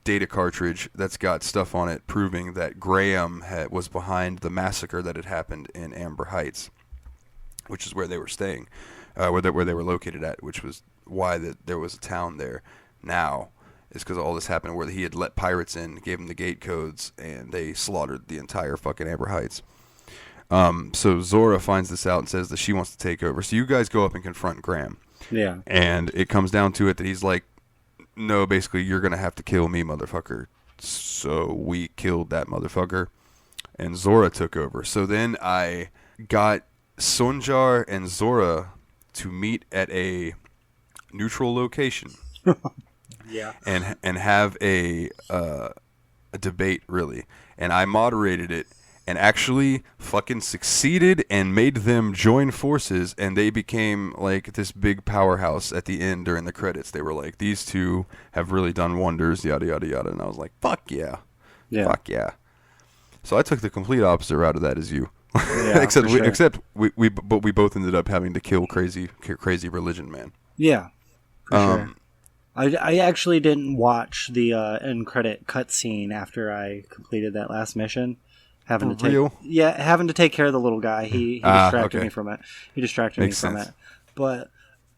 Speaker 1: data cartridge that's got stuff on it proving that Graham was behind the massacre that had happened in Amber Heights, which is where they were staying, where they were located at, which was why there was a town there now. Is because all this happened where he had let pirates in, gave them the gate codes, and they slaughtered the entire fucking Amber Heights. So Zora finds this out and says that she wants to take over. So you guys go up and confront Graham.
Speaker 2: Yeah.
Speaker 1: And it comes down to it that he's like, no, basically, you're going to have to kill me, motherfucker. So we killed that motherfucker, and Zora took over. So then I got Sonjar and Zora to meet at a neutral location.
Speaker 2: Yeah.
Speaker 1: And have a debate, really. And I moderated it and actually fucking succeeded and made them join forces, and they became like this big powerhouse at the end during the credits. They were like, these two have really done wonders, yada, yada, yada. And I was like, fuck yeah.
Speaker 2: Yeah.
Speaker 1: Fuck yeah. So I took the complete opposite route of that as you.
Speaker 2: Yeah,
Speaker 1: except we both ended up having to kill crazy religion man.
Speaker 2: Yeah. For sure. I actually didn't watch the end credit cutscene after I completed that last mission. Having to take care of the little guy. He distracted me from it. Makes sense. But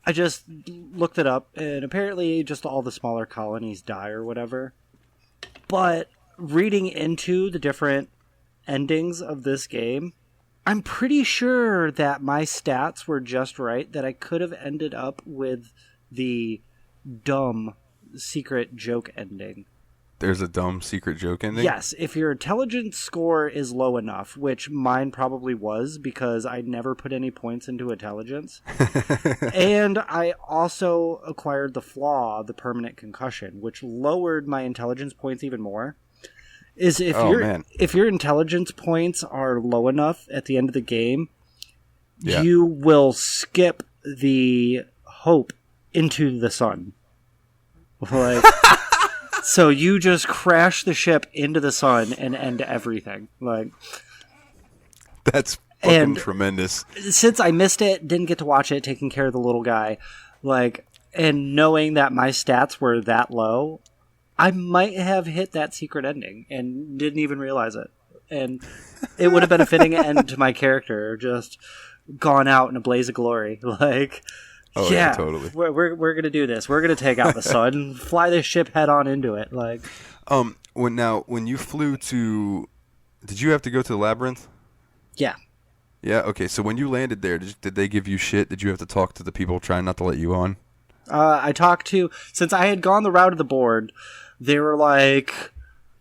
Speaker 2: I just looked it up, and apparently just all the smaller colonies die or whatever. But reading into the different endings of this game, I'm pretty sure that my stats were just right, that I could have ended up with the dumb secret joke ending.
Speaker 1: There's a dumb secret joke ending?
Speaker 2: Yes, if your intelligence score is low enough, which mine probably was because I never put any points into intelligence. And I also acquired the flaw, the permanent concussion, which lowered my intelligence points even more. If your intelligence points are low enough at the end of the game, you will skip the hope into the sun. Like, so you just crash the ship into the sun and end everything. Like,
Speaker 1: that's fucking tremendous.
Speaker 2: Since I missed it, didn't get to watch it, taking care of the little guy, like, and knowing that my stats were that low, I might have hit that secret ending and didn't even realize it. And it would have been a fitting end to my character, just gone out in a blaze of glory. Like, yeah,
Speaker 1: totally.
Speaker 2: We're gonna do this. We're gonna take out the sun, fly this ship head on into it. Like,
Speaker 1: when you flew to, did you have to go to the labyrinth?
Speaker 2: Yeah.
Speaker 1: Yeah. Okay. So when you landed there, did they give you shit? Did you have to talk to the people trying not to let you on?
Speaker 2: I talked to, since I had gone the route of the board, they were like,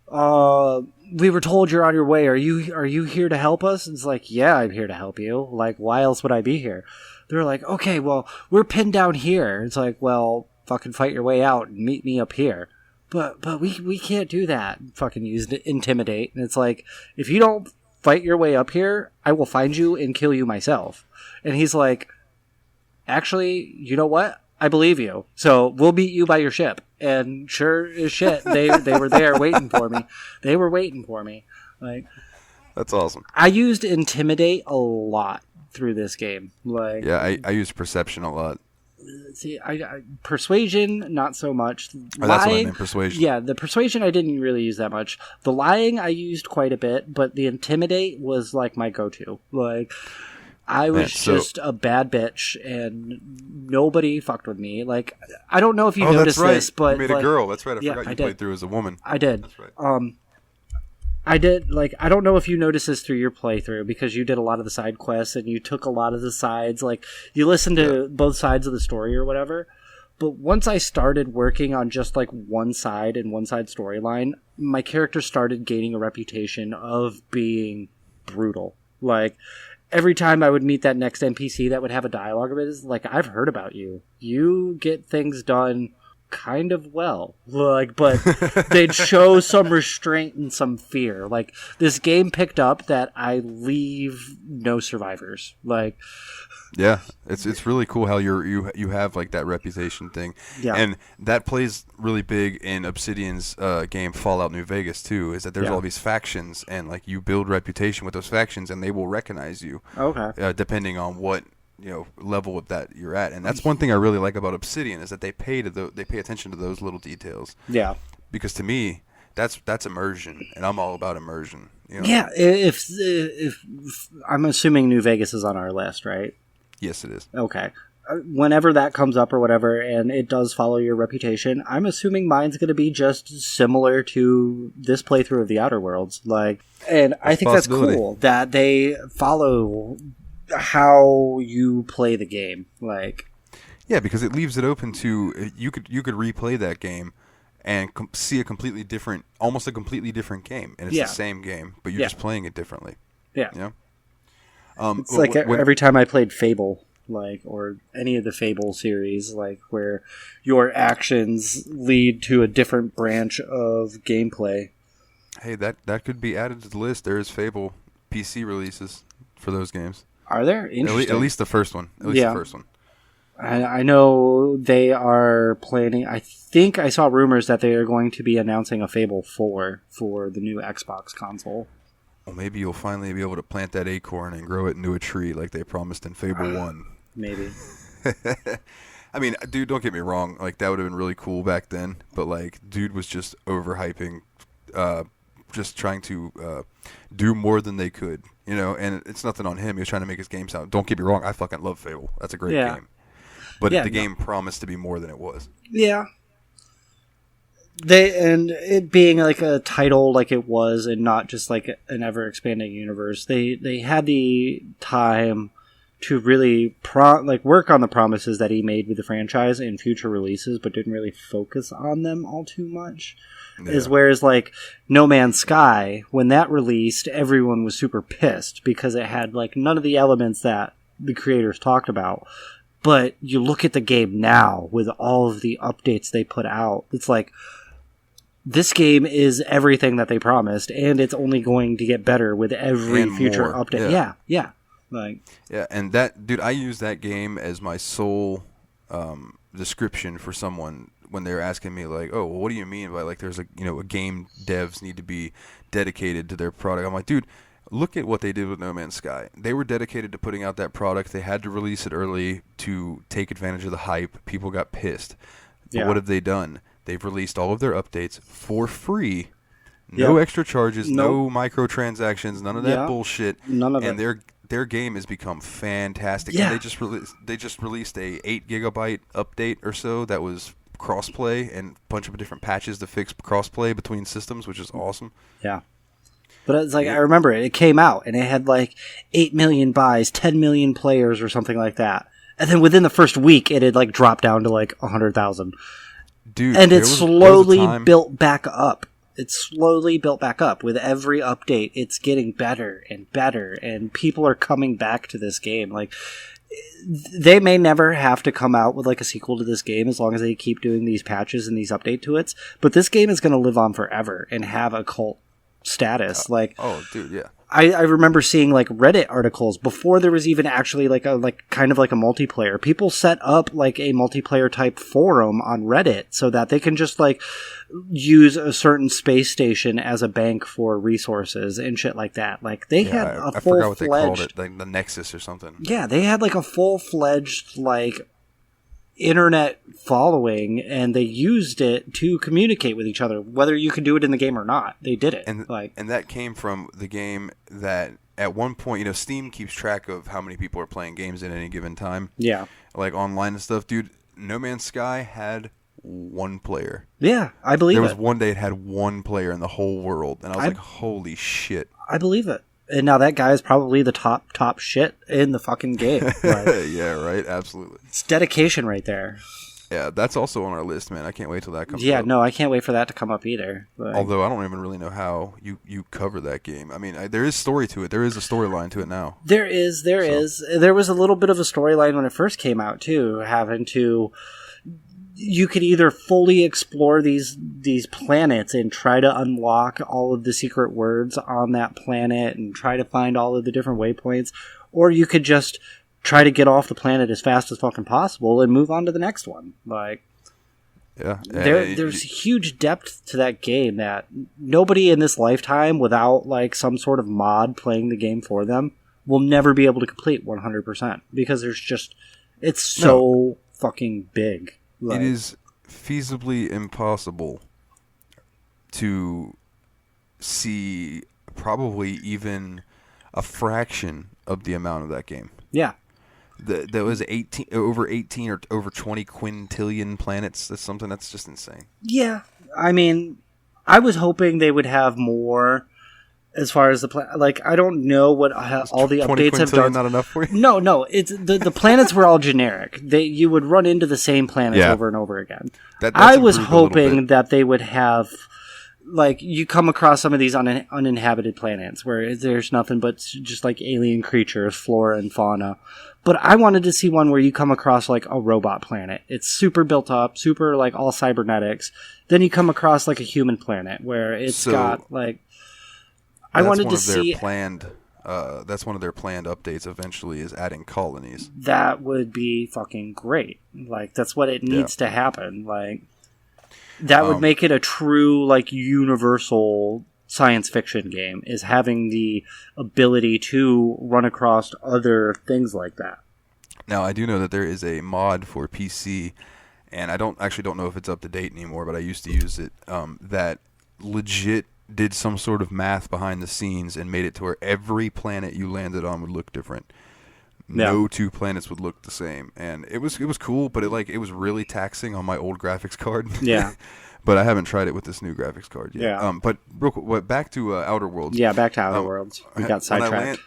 Speaker 2: we were told you're on your way. Are you here to help us? And it's like, yeah, I'm here to help you. Like, why else would I be here? They're like, okay, well, we're pinned down here. It's like, well, fucking fight your way out and meet me up here. But we can't do that. Fucking use intimidate. And it's like, if you don't fight your way up here, I will find you and kill you myself. And he's like, actually, you know what? I believe you. So we'll meet you by your ship. And sure as shit, they were there waiting for me. They were waiting for me. Like,
Speaker 1: that's awesome.
Speaker 2: I used intimidate a lot through this game. Like,
Speaker 1: yeah, I used perception a lot.
Speaker 2: See, I persuasion, not so much.
Speaker 1: Oh, that's what I meant, persuasion.
Speaker 2: Yeah, the persuasion I didn't really use that much. The lying I used quite a bit, but the intimidate was like my go-to. Like, I was just a bad bitch, and nobody fucked with me. Like, I don't know if you noticed this, but
Speaker 1: you made a girl. That's right. I forgot you played through as a woman.
Speaker 2: I did.
Speaker 1: That's right.
Speaker 2: I did, like, I don't know if you noticed this through your playthrough, because you did a lot of the side quests, and you took a lot of the sides, like, you listened to both sides of the story or whatever, but once I started working on just, like, one side and one side storyline, my character started gaining a reputation of being brutal. Like, every time I would meet that next NPC that would have a dialogue of it, is like, I've heard about you. You get things done kind of well, like, but they'd show some restraint and some fear. Like, this game picked up that I leave no survivors. Like,
Speaker 1: yeah, it's really cool how you have like that reputation thing.
Speaker 2: Yeah,
Speaker 1: and that plays really big in Obsidian's game Fallout New Vegas too. Is that there's all these factions, and like you build reputation with those factions, and they will recognize you.
Speaker 2: Okay,
Speaker 1: depending on what level that you're at. And that's one thing I really like about Obsidian, is that they pay attention to those little details.
Speaker 2: Yeah,
Speaker 1: because to me that's immersion, and I'm all about immersion.
Speaker 2: Yeah, if I'm assuming New Vegas is on our list, right?
Speaker 1: Yes, it is.
Speaker 2: Okay. Whenever that comes up or whatever, and it does follow your reputation, I'm assuming mine's going to be just similar to this playthrough of the Outer Worlds. Like, and I think that's cool that they follow how you play the game. Like,
Speaker 1: yeah, because it leaves it open to you could replay that game and see a completely different game, and it's the same game, but you're just playing it differently.
Speaker 2: Yeah. It's like every time I played Fable, like, or any of the Fable series, like, where your actions lead to a different branch of gameplay.
Speaker 1: Hey, that could be added to the list. There is Fable PC releases for those games.
Speaker 2: Are there? Interesting.
Speaker 1: At least the first one. The first one.
Speaker 2: I know they are planning. I think I saw rumors that they are going to be announcing a Fable 4 for the new Xbox console.
Speaker 1: Well, maybe you'll finally be able to plant that acorn and grow it into a tree like they promised in Fable 1.
Speaker 2: Maybe.
Speaker 1: I mean, dude, don't get me wrong. Like, that would have been really cool back then. But, like, dude was just overhyping, just trying to do more than they could, and it's nothing on him. He was trying to make his game sound. Don't get me wrong. I fucking love Fable. That's a great game. But the game promised to be more than it was.
Speaker 2: Yeah. And it being like a title like it was, and not just like an ever expanding universe, they had the time to really work on the promises that he made with the franchise in future releases, but didn't really focus on them all too much. Yeah. Whereas like No Man's Sky, when that released, everyone was super pissed because it had like none of the elements that the creators talked about. But you look at the game now with all of the updates they put out, it's like, this game is everything that they promised, and it's only going to get better with every future update. Yeah. Like,
Speaker 1: yeah, and that, dude, I use that game as my sole description for someone when they were asking me like, oh, well, what do you mean by like there's a a game devs need to be dedicated to their product? I'm like, dude, look at what they did with No Man's Sky. They were dedicated to putting out that product. They had to release it early to take advantage of the hype. People got pissed. But what have they done? They've released all of their updates for free. No extra charges, no microtransactions, none of that bullshit.
Speaker 2: None of it.
Speaker 1: And their game has become fantastic.
Speaker 2: Yeah.
Speaker 1: And they just released a 8 gigabyte update or so that was crossplay and a bunch of different patches to fix crossplay between systems, which is awesome.
Speaker 2: Yeah. But it's like, I remember it came out and it had like 8 million buys, 10 million players or something like that. And then within the first week, it had like dropped down to like 100,000.
Speaker 1: Dude,
Speaker 2: and it slowly built back up. It slowly built back up. With every update, it's getting better and better, and people are coming back to this game. Like, they may never have to come out with like a sequel to this game as long as they keep doing these patches and these update to it. But this game is going to live on forever and have a cult status.
Speaker 1: Oh, dude, yeah.
Speaker 2: I remember seeing like Reddit articles before there was even actually like a kind of like a multiplayer. People set up like a multiplayer type forum on Reddit so that they can just like use a certain space station as a bank for resources and shit like that. Like they had a full-fledged,
Speaker 1: I forgot what they called it, like the Nexus or something.
Speaker 2: Yeah, they had like a full-fledged like internet following, and they used it to communicate with each other, whether you could do it in the game or not. They did it,
Speaker 1: and that came from the game that at one point, Steam keeps track of how many people are playing games at any given time.
Speaker 2: Yeah,
Speaker 1: like online and stuff, dude. No Man's Sky had one player.
Speaker 2: Yeah, I believe
Speaker 1: there was one day it had one player in the whole world, and I was like, holy shit.
Speaker 2: I believe it. And now that guy is probably the top shit in the fucking game. Like,
Speaker 1: yeah, right? Absolutely.
Speaker 2: It's dedication right there.
Speaker 1: Yeah, that's also on our list, man. I can't wait till that comes up.
Speaker 2: Yeah, no, I can't wait for that to come up either. Like,
Speaker 1: although I don't even really know how you cover that game. I mean, there is story to it. There is a storyline to it now.
Speaker 2: There is. There was a little bit of a storyline when it first came out, too, having to... You could either fully explore these planets and try to unlock all of the secret words on that planet and try to find all of the different waypoints, or you could just try to get off the planet as fast as fucking possible and move on to the next one. Like,
Speaker 1: yeah,
Speaker 2: there's huge depth to that game that nobody in this lifetime, without like some sort of mod playing the game for them, will never be able to complete 100% because it's so fucking big. Right.
Speaker 1: It is feasibly impossible to see probably even a fraction of the amount of that game.
Speaker 2: Yeah.
Speaker 1: There was over 18 or over 20 quintillion planets. That's something that's just insane.
Speaker 2: Yeah. I mean, I was hoping they would have more as far as the like, I don't know what all the updates have done.
Speaker 1: Not enough for you?
Speaker 2: No. It's the planets were all generic. You would run into the same planets over and over again. I was hoping that they would have, like, you come across some of these uninhabited planets where there's nothing but just like alien creatures, flora and fauna. But I wanted to see one where you come across like a robot planet. It's super built up, super like all cybernetics. Then you come across like a human planet where it's got like. I wanted to see
Speaker 1: that's one of their planned updates eventually is adding colonies.
Speaker 2: That would be fucking great. Like, that's what it needs to happen. Like, that would make it a true, like, universal science fiction game, is having the ability to run across other things like that.
Speaker 1: Now, I do know that there is a mod for PC, and I don't know if it's up to date anymore, but I used to use it, that legit did some sort of math behind the scenes and made it to where every planet you landed on would look different. No two planets would look the same, and it was cool, but it was really taxing on my old graphics card.
Speaker 2: Yeah.
Speaker 1: But I haven't tried it with this new graphics card yet.
Speaker 2: Yeah.
Speaker 1: But real quick, back to Outer Worlds.
Speaker 2: Yeah, back to Outer Worlds. We got sidetracked.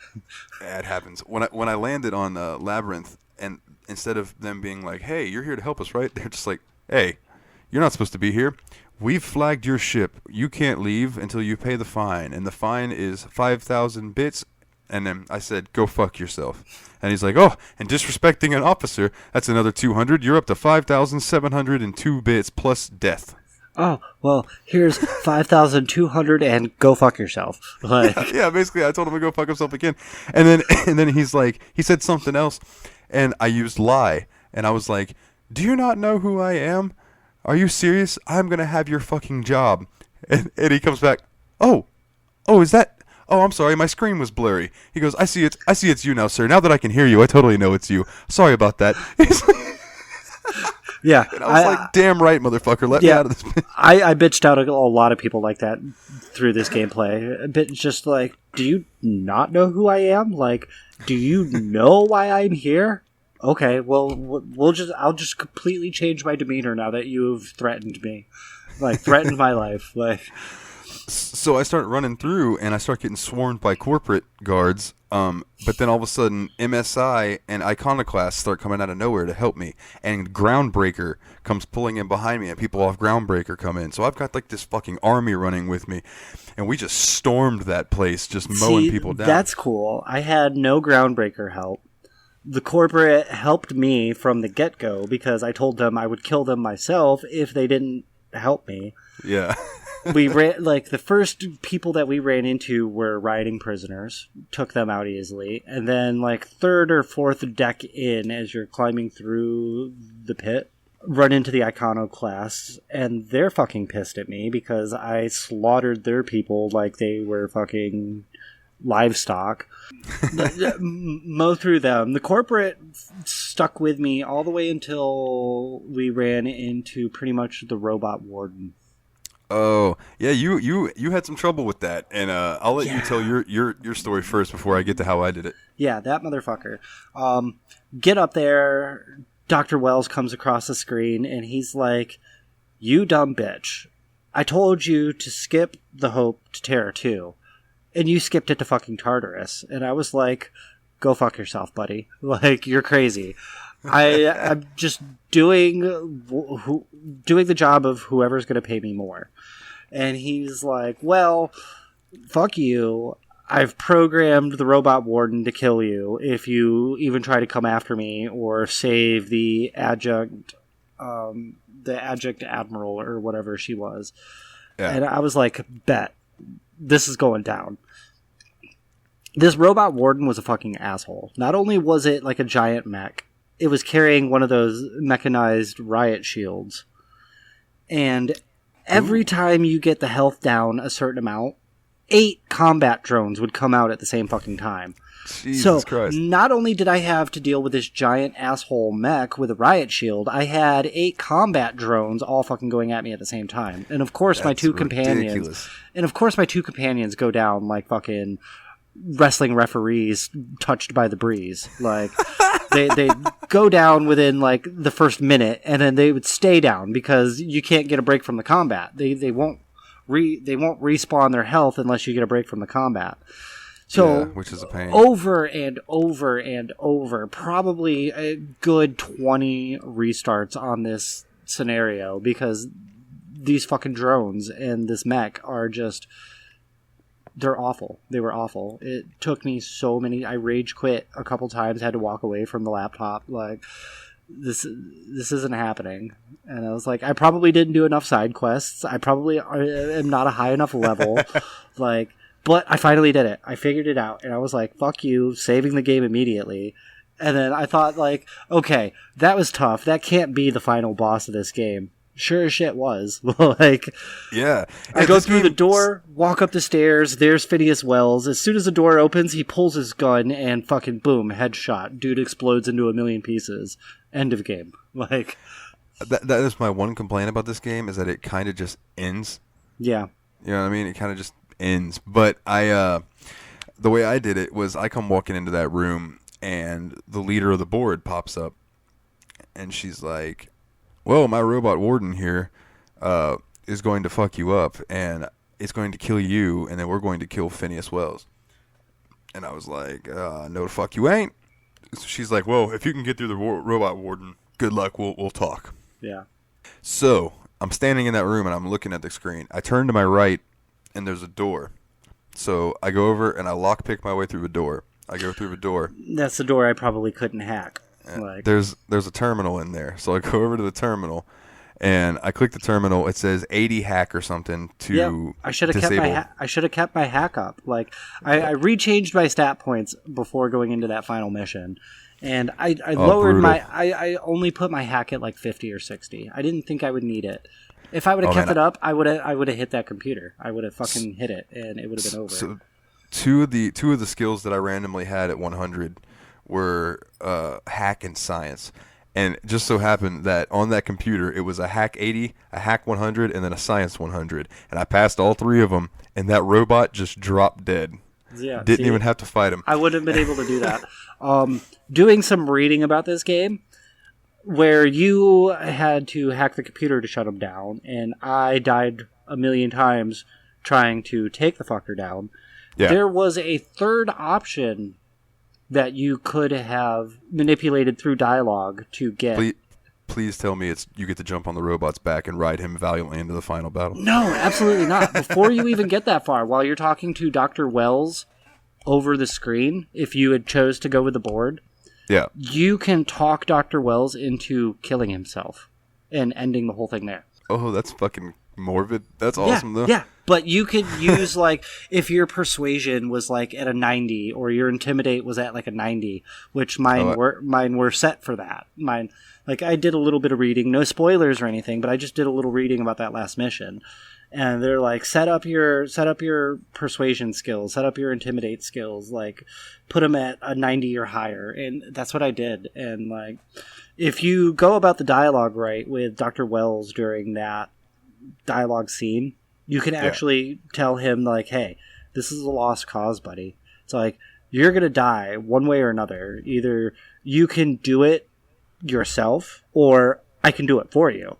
Speaker 1: It happens. When I landed on Labyrinth, and instead of them being like, "Hey, you're here to help us, right?" They're just like, "Hey, you're not supposed to be here. We've flagged your ship. You can't leave until you pay the fine. And the fine is 5,000 bits. And then I said, go fuck yourself. And he's like, oh, and disrespecting an officer, that's another 200. You're up to 5,702 bits plus death.
Speaker 2: Oh, well, here's 5,200 and go fuck yourself. Like,
Speaker 1: yeah, basically, I told him to go fuck himself again. And then he's like, he said something else, and I used lie. And I was like, do you not know who I am? Are you serious? I'm going to have your fucking job. And he comes back, oh, is that... Oh, I'm sorry, my screen was blurry. He goes, I see it's you now, sir. Now that I can hear you, I totally know it's you. Sorry about that.
Speaker 2: Yeah.
Speaker 1: And I was like, damn right, motherfucker, let me out of this bitch.
Speaker 2: I bitched out a lot of people like that through this gameplay. A bit just like, do you not know who I am? Like, do you know why I'm here? Okay, well, I'll just completely change my demeanor now that you've threatened me. Like, threatened my life. Like...
Speaker 1: So I start running through, and I start getting swarmed by corporate guards. But then all of a sudden, MSI and Iconoclast start coming out of nowhere to help me. And Groundbreaker comes pulling in behind me, and people off Groundbreaker come in. So I've got like this fucking army running with me. And we just stormed that place, just mowing people down.
Speaker 2: That's cool. I had no Groundbreaker help. The corporate helped me from the get-go because I told them I would kill them myself if they didn't help me.
Speaker 1: Yeah.
Speaker 2: We ran, like, the first people that we ran into were rioting prisoners, took them out easily, and then, like, third or fourth deck in, as you're climbing through the pit, run into the Iconoclasts, and they're fucking pissed at me because I slaughtered their people like they were fucking livestock. Mow through them. The corporate stuck with me all the way until we ran into pretty much the robot warden.
Speaker 1: Oh, yeah, you had some trouble with that, and I'll let you tell your story first before I get to how I did it.
Speaker 2: Yeah, that motherfucker. Get up there, Dr. Wells comes across the screen, and he's like, you dumb bitch. I told you to skip the Hope to Terra 2, and you skipped it to fucking Tartarus. And I was like, go fuck yourself, buddy. Like, you're crazy. I'm just doing the job of whoever's going to pay me more. And he's like, well, fuck you. I've programmed the robot warden to kill you if you even try to come after me or save the adjunct admiral or whatever she was. Yeah. And I was like, bet. This is going down. This robot warden was a fucking asshole. Not only was it like a giant mech, it was carrying one of those mechanized riot shields. And every time you get the health down a certain amount, 8 combat drones would come out at the same fucking time.
Speaker 1: Jesus Christ.
Speaker 2: Not only did I have to deal with this giant asshole mech with a riot shield, I had 8 combat drones all fucking going at me at the same time. And of course my two companions go down like fucking wrestling referees touched by the breeze. Like they go down within like the first minute, and then they would stay down because you can't get a break from the combat. They won't respawn their health unless you get a break from the combat. So,
Speaker 1: which is a pain.
Speaker 2: Over and over and over, probably a good 20 restarts on this scenario because these fucking drones and this mech are just, they're awful. They were awful. It took me so many, I rage quit a couple times, had to walk away from the laptop, like, this isn't happening. And I was like, I probably didn't do enough side quests. I probably am not a high enough level. Like, but I finally did it. I figured it out. And I was like, fuck you, saving the game immediately. And then I thought, like, okay, that was tough. That can't be the final boss of this game. Sure as shit was. Like,
Speaker 1: yeah.
Speaker 2: I go through the door, walk up the stairs, there's Phineas Wells. As soon as the door opens, he pulls his gun and fucking boom, headshot. Dude explodes into a million pieces. End of game. Like,
Speaker 1: that is my one complaint about this game, is that it kind of just ends.
Speaker 2: Yeah.
Speaker 1: You know what I mean? It kind of just ends. But the way I did it was I come walking into that room, and the leader of the board pops up, and she's like, well, my robot warden here is going to fuck you up, and it's going to kill you, and then we're going to kill Phineas Wells. And I was like, no, the fuck you ain't. So she's like, well, if you can get through the robot warden, good luck, we'll talk.
Speaker 2: Yeah.
Speaker 1: So I'm standing in that room, and I'm looking at the screen. I turn to my right, and there's a door. So I go over, and I lockpick my way through the door. I go through the door.
Speaker 2: That's the door I probably couldn't hack. Like,
Speaker 1: there's a terminal in there. So I go over to the terminal, and I click the terminal. It says 80 hack or something to
Speaker 2: I should have
Speaker 1: disable.
Speaker 2: I should have kept my hack up. Like, I rechanged my stat points before going into that final mission, And I
Speaker 1: Oh,
Speaker 2: lowered
Speaker 1: brutal.
Speaker 2: I only put my hack at like 50 or 60. I didn't think I would need it. If I would have
Speaker 1: Oh,
Speaker 2: kept
Speaker 1: man,
Speaker 2: it up, I would have hit that computer. I would have fucking hit it, and it would have been over.
Speaker 1: So two of the skills that I randomly had at 100 were hack and science. And it just so happened that on that computer, it was a hack 80, a hack 100, and then a science 100. And I passed all three of them, and that robot just dropped dead.
Speaker 2: Yeah,
Speaker 1: Didn't even have to fight him.
Speaker 2: I wouldn't have been able to do that. Doing some reading about this game, where you had to hack the computer to shut him down, and I died a million times trying to take the fucker down.
Speaker 1: Yeah.
Speaker 2: There was a third option that you could have manipulated through dialogue to get.
Speaker 1: Please tell me you get to jump on the robot's back and ride him valiantly into the final battle.
Speaker 2: No, absolutely not. Before you even get that far, while you're talking to Dr. Wells over the screen, if you had chose to go with the board,
Speaker 1: Yeah.
Speaker 2: you can talk Dr. Wells into killing himself and ending the whole thing there.
Speaker 1: Oh, that's fucking morbid. That's awesome, though.
Speaker 2: Yeah, but you could use, like, if your persuasion was, like, at a 90, or your intimidate was at, like, a 90, which mine were set for that. Mine, like, I did a little bit of reading, no spoilers or anything, but I just did a little reading about that last mission. And they're like, set up your persuasion skills, set up your intimidate skills, like, put them at a 90 or higher. And that's what I did. And, like, if you go about the dialogue right with Dr. Wells during that dialogue scene, you can actually tell him, like, hey, this is a lost cause, buddy. It's like, you're going to die one way or another. Either you can do it yourself, or I can do it for you.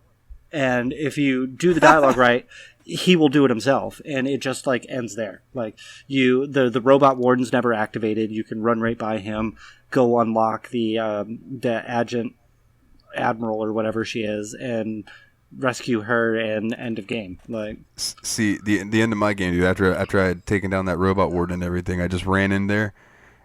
Speaker 2: And if you do the dialogue right, he will do it himself, and it just, like, ends there. Like, the robot warden's never activated. You can run right by him, go unlock the adjutant admiral or whatever she is, and rescue her, and end of game. Like,
Speaker 1: see, the end of my game, dude. After I had taken down that robot warden and everything, I just ran in there,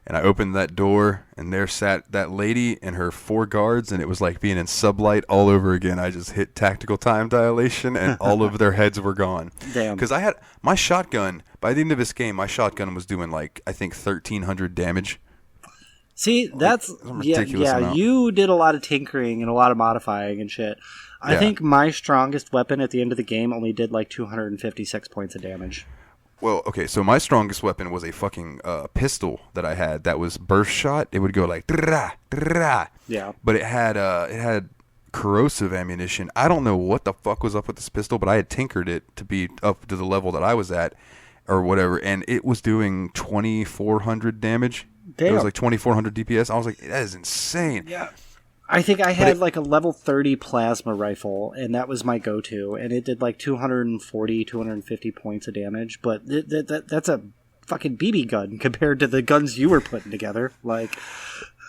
Speaker 1: and I opened that door, and there sat that lady and her 4 guards, and it was like being in Sublight all over again. I just hit tactical time dilation, and all of their heads were gone.
Speaker 2: Damn.
Speaker 1: Because I had my shotgun. By the end of this game, my shotgun was doing, like, I think 1,300 damage.
Speaker 2: see, that's
Speaker 1: a ridiculous amount.
Speaker 2: You did a lot of tinkering and a lot of modifying and shit. I think my strongest weapon at the end of the game only did like 256 points of damage.
Speaker 1: Well, okay, so my strongest weapon was a fucking pistol that I had that was burst shot. It would go like drah, drah.
Speaker 2: Yeah.
Speaker 1: But it had corrosive ammunition. I don't know what the fuck was up with this pistol, but I had tinkered it to be up to the level that I was at or whatever, and it was doing 2,400 damage.
Speaker 2: Damn.
Speaker 1: It was like 2,400 DPS. I was like, that is insane.
Speaker 2: Yeah. I think I had like a level 30 plasma rifle, and that was my go-to, and it did like 240, 250 points of damage, but that's a fucking BB gun compared to the guns you were putting together. Like,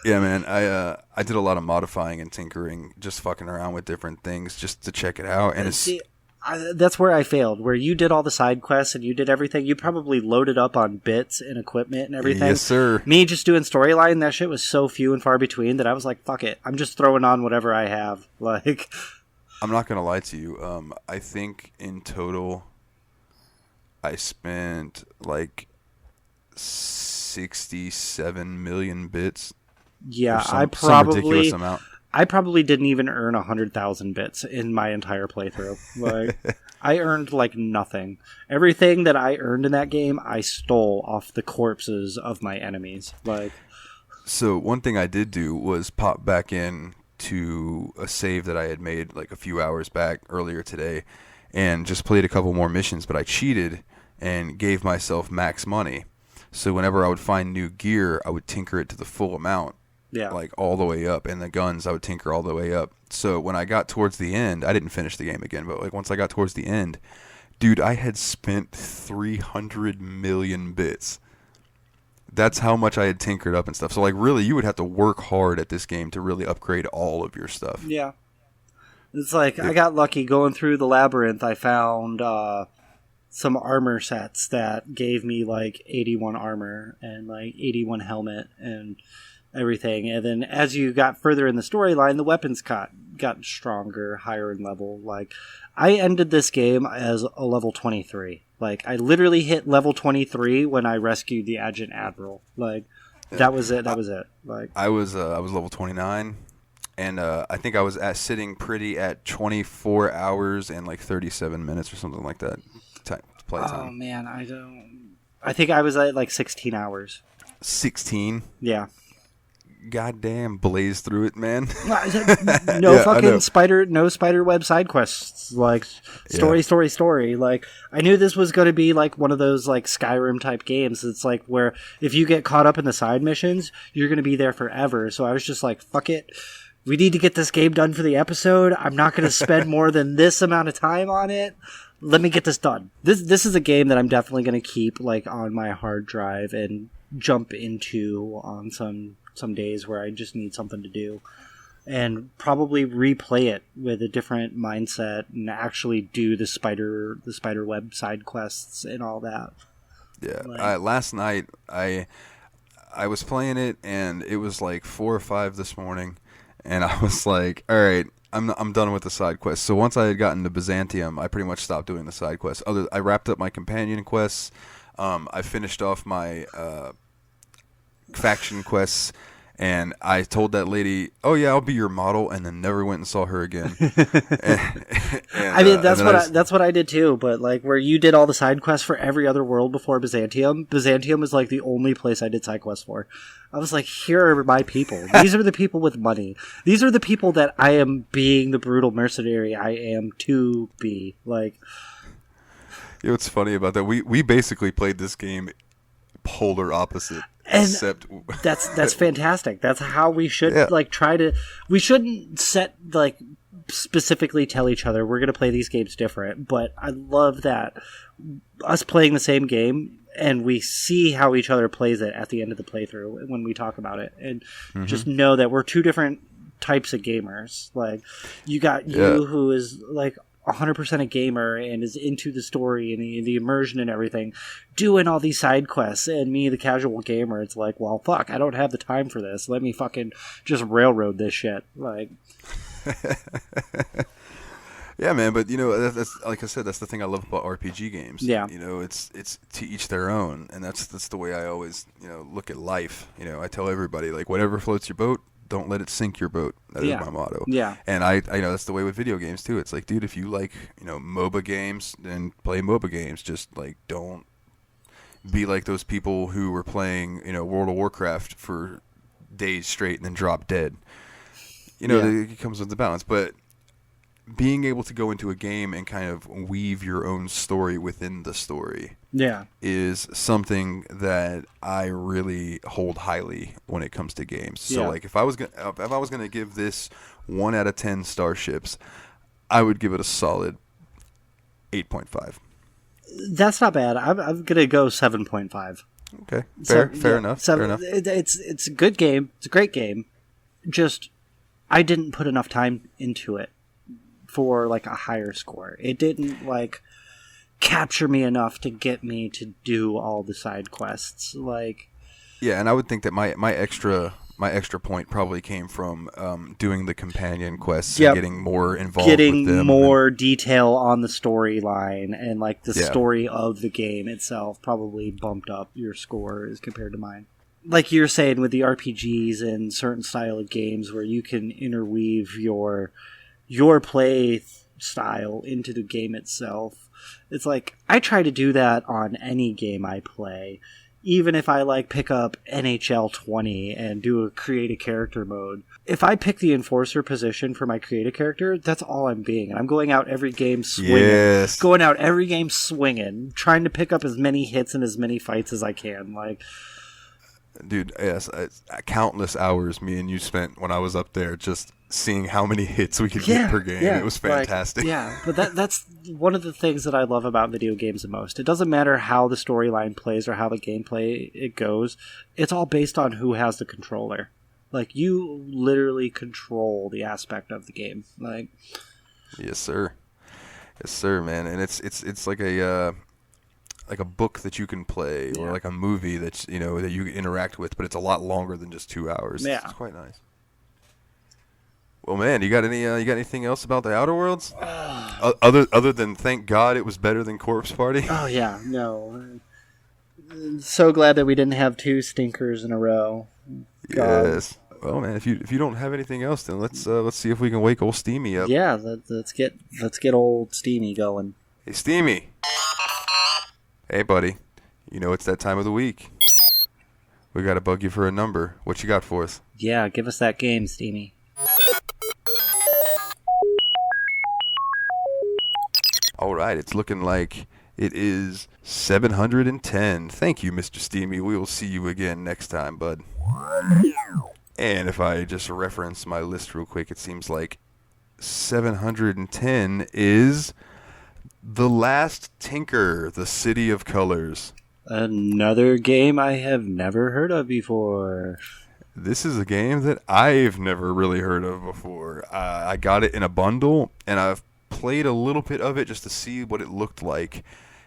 Speaker 1: yeah, man, I did a lot of modifying and tinkering, just fucking around with different things just to check it out, and
Speaker 2: that's where I failed, where you did all the side quests and you did everything. You probably loaded up on bits and equipment and everything.
Speaker 1: Yes, sir.
Speaker 2: Me just doing storyline, that shit was so few and far between that I was like, fuck it. I'm just throwing on whatever I have. Like,
Speaker 1: I'm not going to lie to you. I think in total I spent like 67 million bits.
Speaker 2: Yeah,
Speaker 1: some ridiculous amount.
Speaker 2: I probably didn't even earn 100,000 bits in my entire playthrough. Like, I earned like nothing. Everything that I earned in that game, I stole off the corpses of my enemies. Like,
Speaker 1: so one thing I did do was pop back in to a save that I had made like a few hours back earlier today, and just played a couple more missions. But I cheated and gave myself max money, so whenever I would find new gear, I would tinker it to the full amount.
Speaker 2: yeah.
Speaker 1: Like all the way up, and the guns I would tinker all the way up. So when I got towards the end, I didn't finish the game again, but like once I got towards the end, dude, I had spent 300 million bits. That's how much I had tinkered up and stuff. So like really, you would have to work hard at this game to really upgrade all of your stuff.
Speaker 2: Yeah. It's like, I got lucky going through the labyrinth. I found some armor sets that gave me like 81 armor and like 81 helmet and everything. And then as you got further in the storyline, the weapons got stronger, higher in level. Like, I ended this game as a level 23. Like, I literally hit level 23 when I rescued the adjutant admiral. Like, That was it. That was it. Like
Speaker 1: I was level 29, and I think I was sitting pretty at 24 hours and like 37 minutes or something like that. Play time.
Speaker 2: oh man, I think I was at like 16 hours.
Speaker 1: 16.
Speaker 2: Yeah.
Speaker 1: Goddamn, blaze through it, man.
Speaker 2: No
Speaker 1: Yeah,
Speaker 2: fucking spider web side quests. Like story. Like I knew this was going to be like one of those like Skyrim type games. It's like where if you get caught up in the side missions, you're going to be there forever. So I was just like, fuck it. We need to get this game done for the episode. I'm not going to spend more than this amount of time on it. Let me get this done. This is a game that I'm definitely going to keep like on my hard drive and jump into on some days where I just need something to do, and probably replay it with a different mindset and actually do the spider web side quests and all that.
Speaker 1: Yeah,
Speaker 2: Like,
Speaker 1: last night I was playing it, and it was like 4 or 5 this morning, and I was like, all right, I'm done with the side quests. So once I had gotten to Byzantium, I pretty much stopped doing the side quests. I wrapped up my companion quests. I finished off my faction quests, and I told that lady, "Oh yeah, I'll be your model," and then never went and saw her again.
Speaker 2: I mean, that's what I did too. But like, where you did all the side quests for every other world before Byzantium was like the only place I did side quests for. I was like, here are my people. These are the people with money. These are the people that I am being the brutal mercenary I am to be. Like,
Speaker 1: you know what's funny about that? We basically played this game polar opposite.
Speaker 2: and
Speaker 1: Except
Speaker 2: that's fantastic. That's how we should like try to. We shouldn't set like specifically tell each other we're going to play these games different. But I love that us playing the same game and we see how each other plays it at the end of the playthrough when we talk about it, and just know that we're two different types of gamers. Like you got you who is like 100% a gamer and is into the story and the immersion and everything, doing all these side quests, and me, the casual gamer, it's like, well, fuck, I don't have the time for this. Let me fucking just railroad this shit. Like,
Speaker 1: yeah, man. But you know, that's like I said, that's the thing I love about RPG games.
Speaker 2: Yeah,
Speaker 1: you know, it's to each their own, and that's the way I always look at life. You know, I tell everybody like, whatever floats your boat, don't let it sink your boat. That is my motto.
Speaker 2: Yeah.
Speaker 1: And I know that's the way with video games too. It's like, dude, if you like, MOBA games, then play MOBA games. Just like, don't be like those people who were playing, World of Warcraft for days straight and then drop dead. It comes with the balance. But being able to go into a game and kind of weave your own story within the story is something that I really hold highly when it comes to games. So like if I was gonna give this 1 out of 10 starships, I would give it a solid 8.5.
Speaker 2: That's not bad. I'm gonna go 7.5.
Speaker 1: Okay, fair enough. Fair enough.
Speaker 2: It's a good game. It's a great game. Just I didn't put enough time into it for like a higher score. It didn't like capture me enough to get me to do all the side quests. Like,
Speaker 1: yeah, and I would think that my extra point probably came from doing the companion quests and getting more involved with them.
Speaker 2: Getting more detail on the storyline and like the story of the game itself probably bumped up your score as compared to mine. Like you're saying with the RPGs and certain style of games where you can interweave your play style into the game itself. It's like I try to do that on any game I play. Even if I like pick up NHL 20 and do a create a character mode, if I pick the enforcer position for my create a character, that's all I'm being. And I'm going out every game swinging.
Speaker 1: Yes.
Speaker 2: Going out every game swinging, trying to pick up as many hits and as many fights as I can. Like,
Speaker 1: dude, yes, countless hours me and you spent when I was up there just seeing how many hits we could get per game. It was fantastic.
Speaker 2: But that's one of the things that I love about video games the most. It doesn't matter how the storyline plays or how the gameplay it goes. It's all based on who has the controller. Like, you literally control the aspect of the game. Like,
Speaker 1: yes, sir, man. And it's like a book that you can play, or like a movie that's that you interact with, but it's a lot longer than just 2 hours.
Speaker 2: Yeah,
Speaker 1: it's quite nice. Well, man, you got anything else about the Outer Worlds? Other than thank God it was better than Corpse Party?
Speaker 2: Oh yeah, no. So glad that we didn't have 2 stinkers in a row. God.
Speaker 1: Yes. Well, man, if you don't have anything else, then let's see if we can wake old Steamy up.
Speaker 2: Yeah, let's get old Steamy going.
Speaker 1: Hey, Steamy. Hey, buddy. You know it's that time of the week. We got to bug you for a number. What you got for us?
Speaker 2: Yeah, give us that game, Steamy.
Speaker 1: All right, it's looking like it is 710. Thank you, Mr. Steamy. We will see you again next time, bud. And if I just reference my list real quick, it seems like 710 is The Last Tinker, The City of Colors.
Speaker 2: Another game I have never heard of before.
Speaker 1: This is a game that I've never really heard of before. I got it in a bundle, and I've played a little bit of it just to see what it looked like.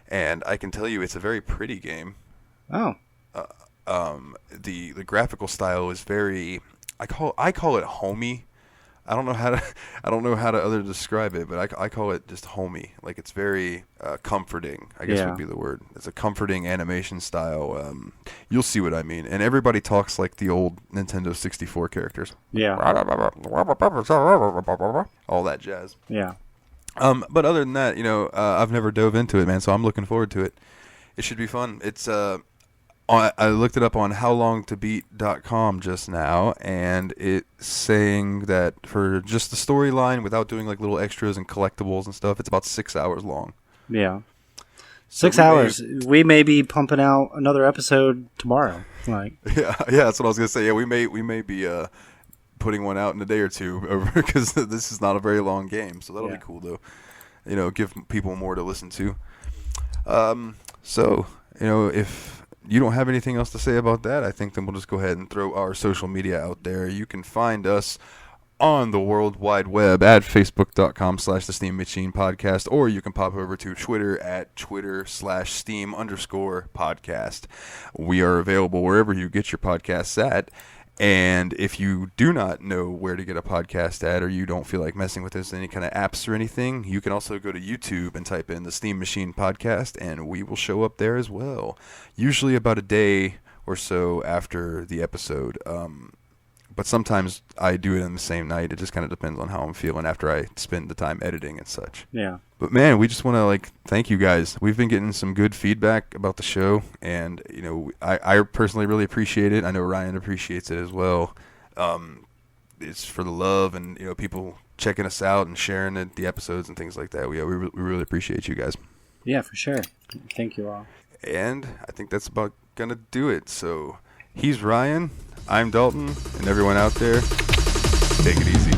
Speaker 1: And I can tell you it's a very pretty game.
Speaker 2: Oh.
Speaker 1: The graphical style is very, I call it homey. I don't know how to other describe it, but I call it just homey. Like it's very comforting, I guess would be the word. It's a comforting animation style. You'll see what I mean. And everybody talks like the old Nintendo 64 characters.
Speaker 2: Yeah.
Speaker 1: All that jazz.
Speaker 2: Yeah.
Speaker 1: But other than that, I've never dove into it, man, so I'm looking forward to it. It should be fun. It's I looked it up on howlongtobeat.com just now, and it's saying that for just the storyline, without doing like little extras and collectibles and stuff, it's about 6 hours long.
Speaker 2: Yeah. 6 hours. We may be pumping out another episode tomorrow. Like.
Speaker 1: Yeah, that's what I was gonna say. Yeah, we may be putting one out in a day or two because this is not a very long game, so that'll be cool though. Give people more to listen to. So if you don't have anything else to say about that, I think then we'll just go ahead and throw our social media out there. You can find us on the World Wide Web at facebook.com/the Steam Machine Podcast, or you can pop over to Twitter at Twitter/Steam_podcast. We are available wherever you get your podcasts at. And if you do not know where to get a podcast at, or you don't feel like messing with us any kind of apps or anything, you can also go to YouTube and type in the Steam Machine Podcast, and we will show up there as well. Usually about a day or so after the episode. But sometimes I do it in the same night. It just kind of depends on how I'm feeling after I spend the time editing and such.
Speaker 2: Yeah.
Speaker 1: But man, we just want to thank you guys. We've been getting some good feedback about the show, and I personally really appreciate it. I know Ryan appreciates it as well. It's for the love and people checking us out and sharing the episodes and things like that. We really appreciate you guys.
Speaker 2: Yeah, for sure. Thank you all.
Speaker 1: And I think that's about gonna do it. So he's Ryan, I'm Dalton, and everyone out there, take it easy.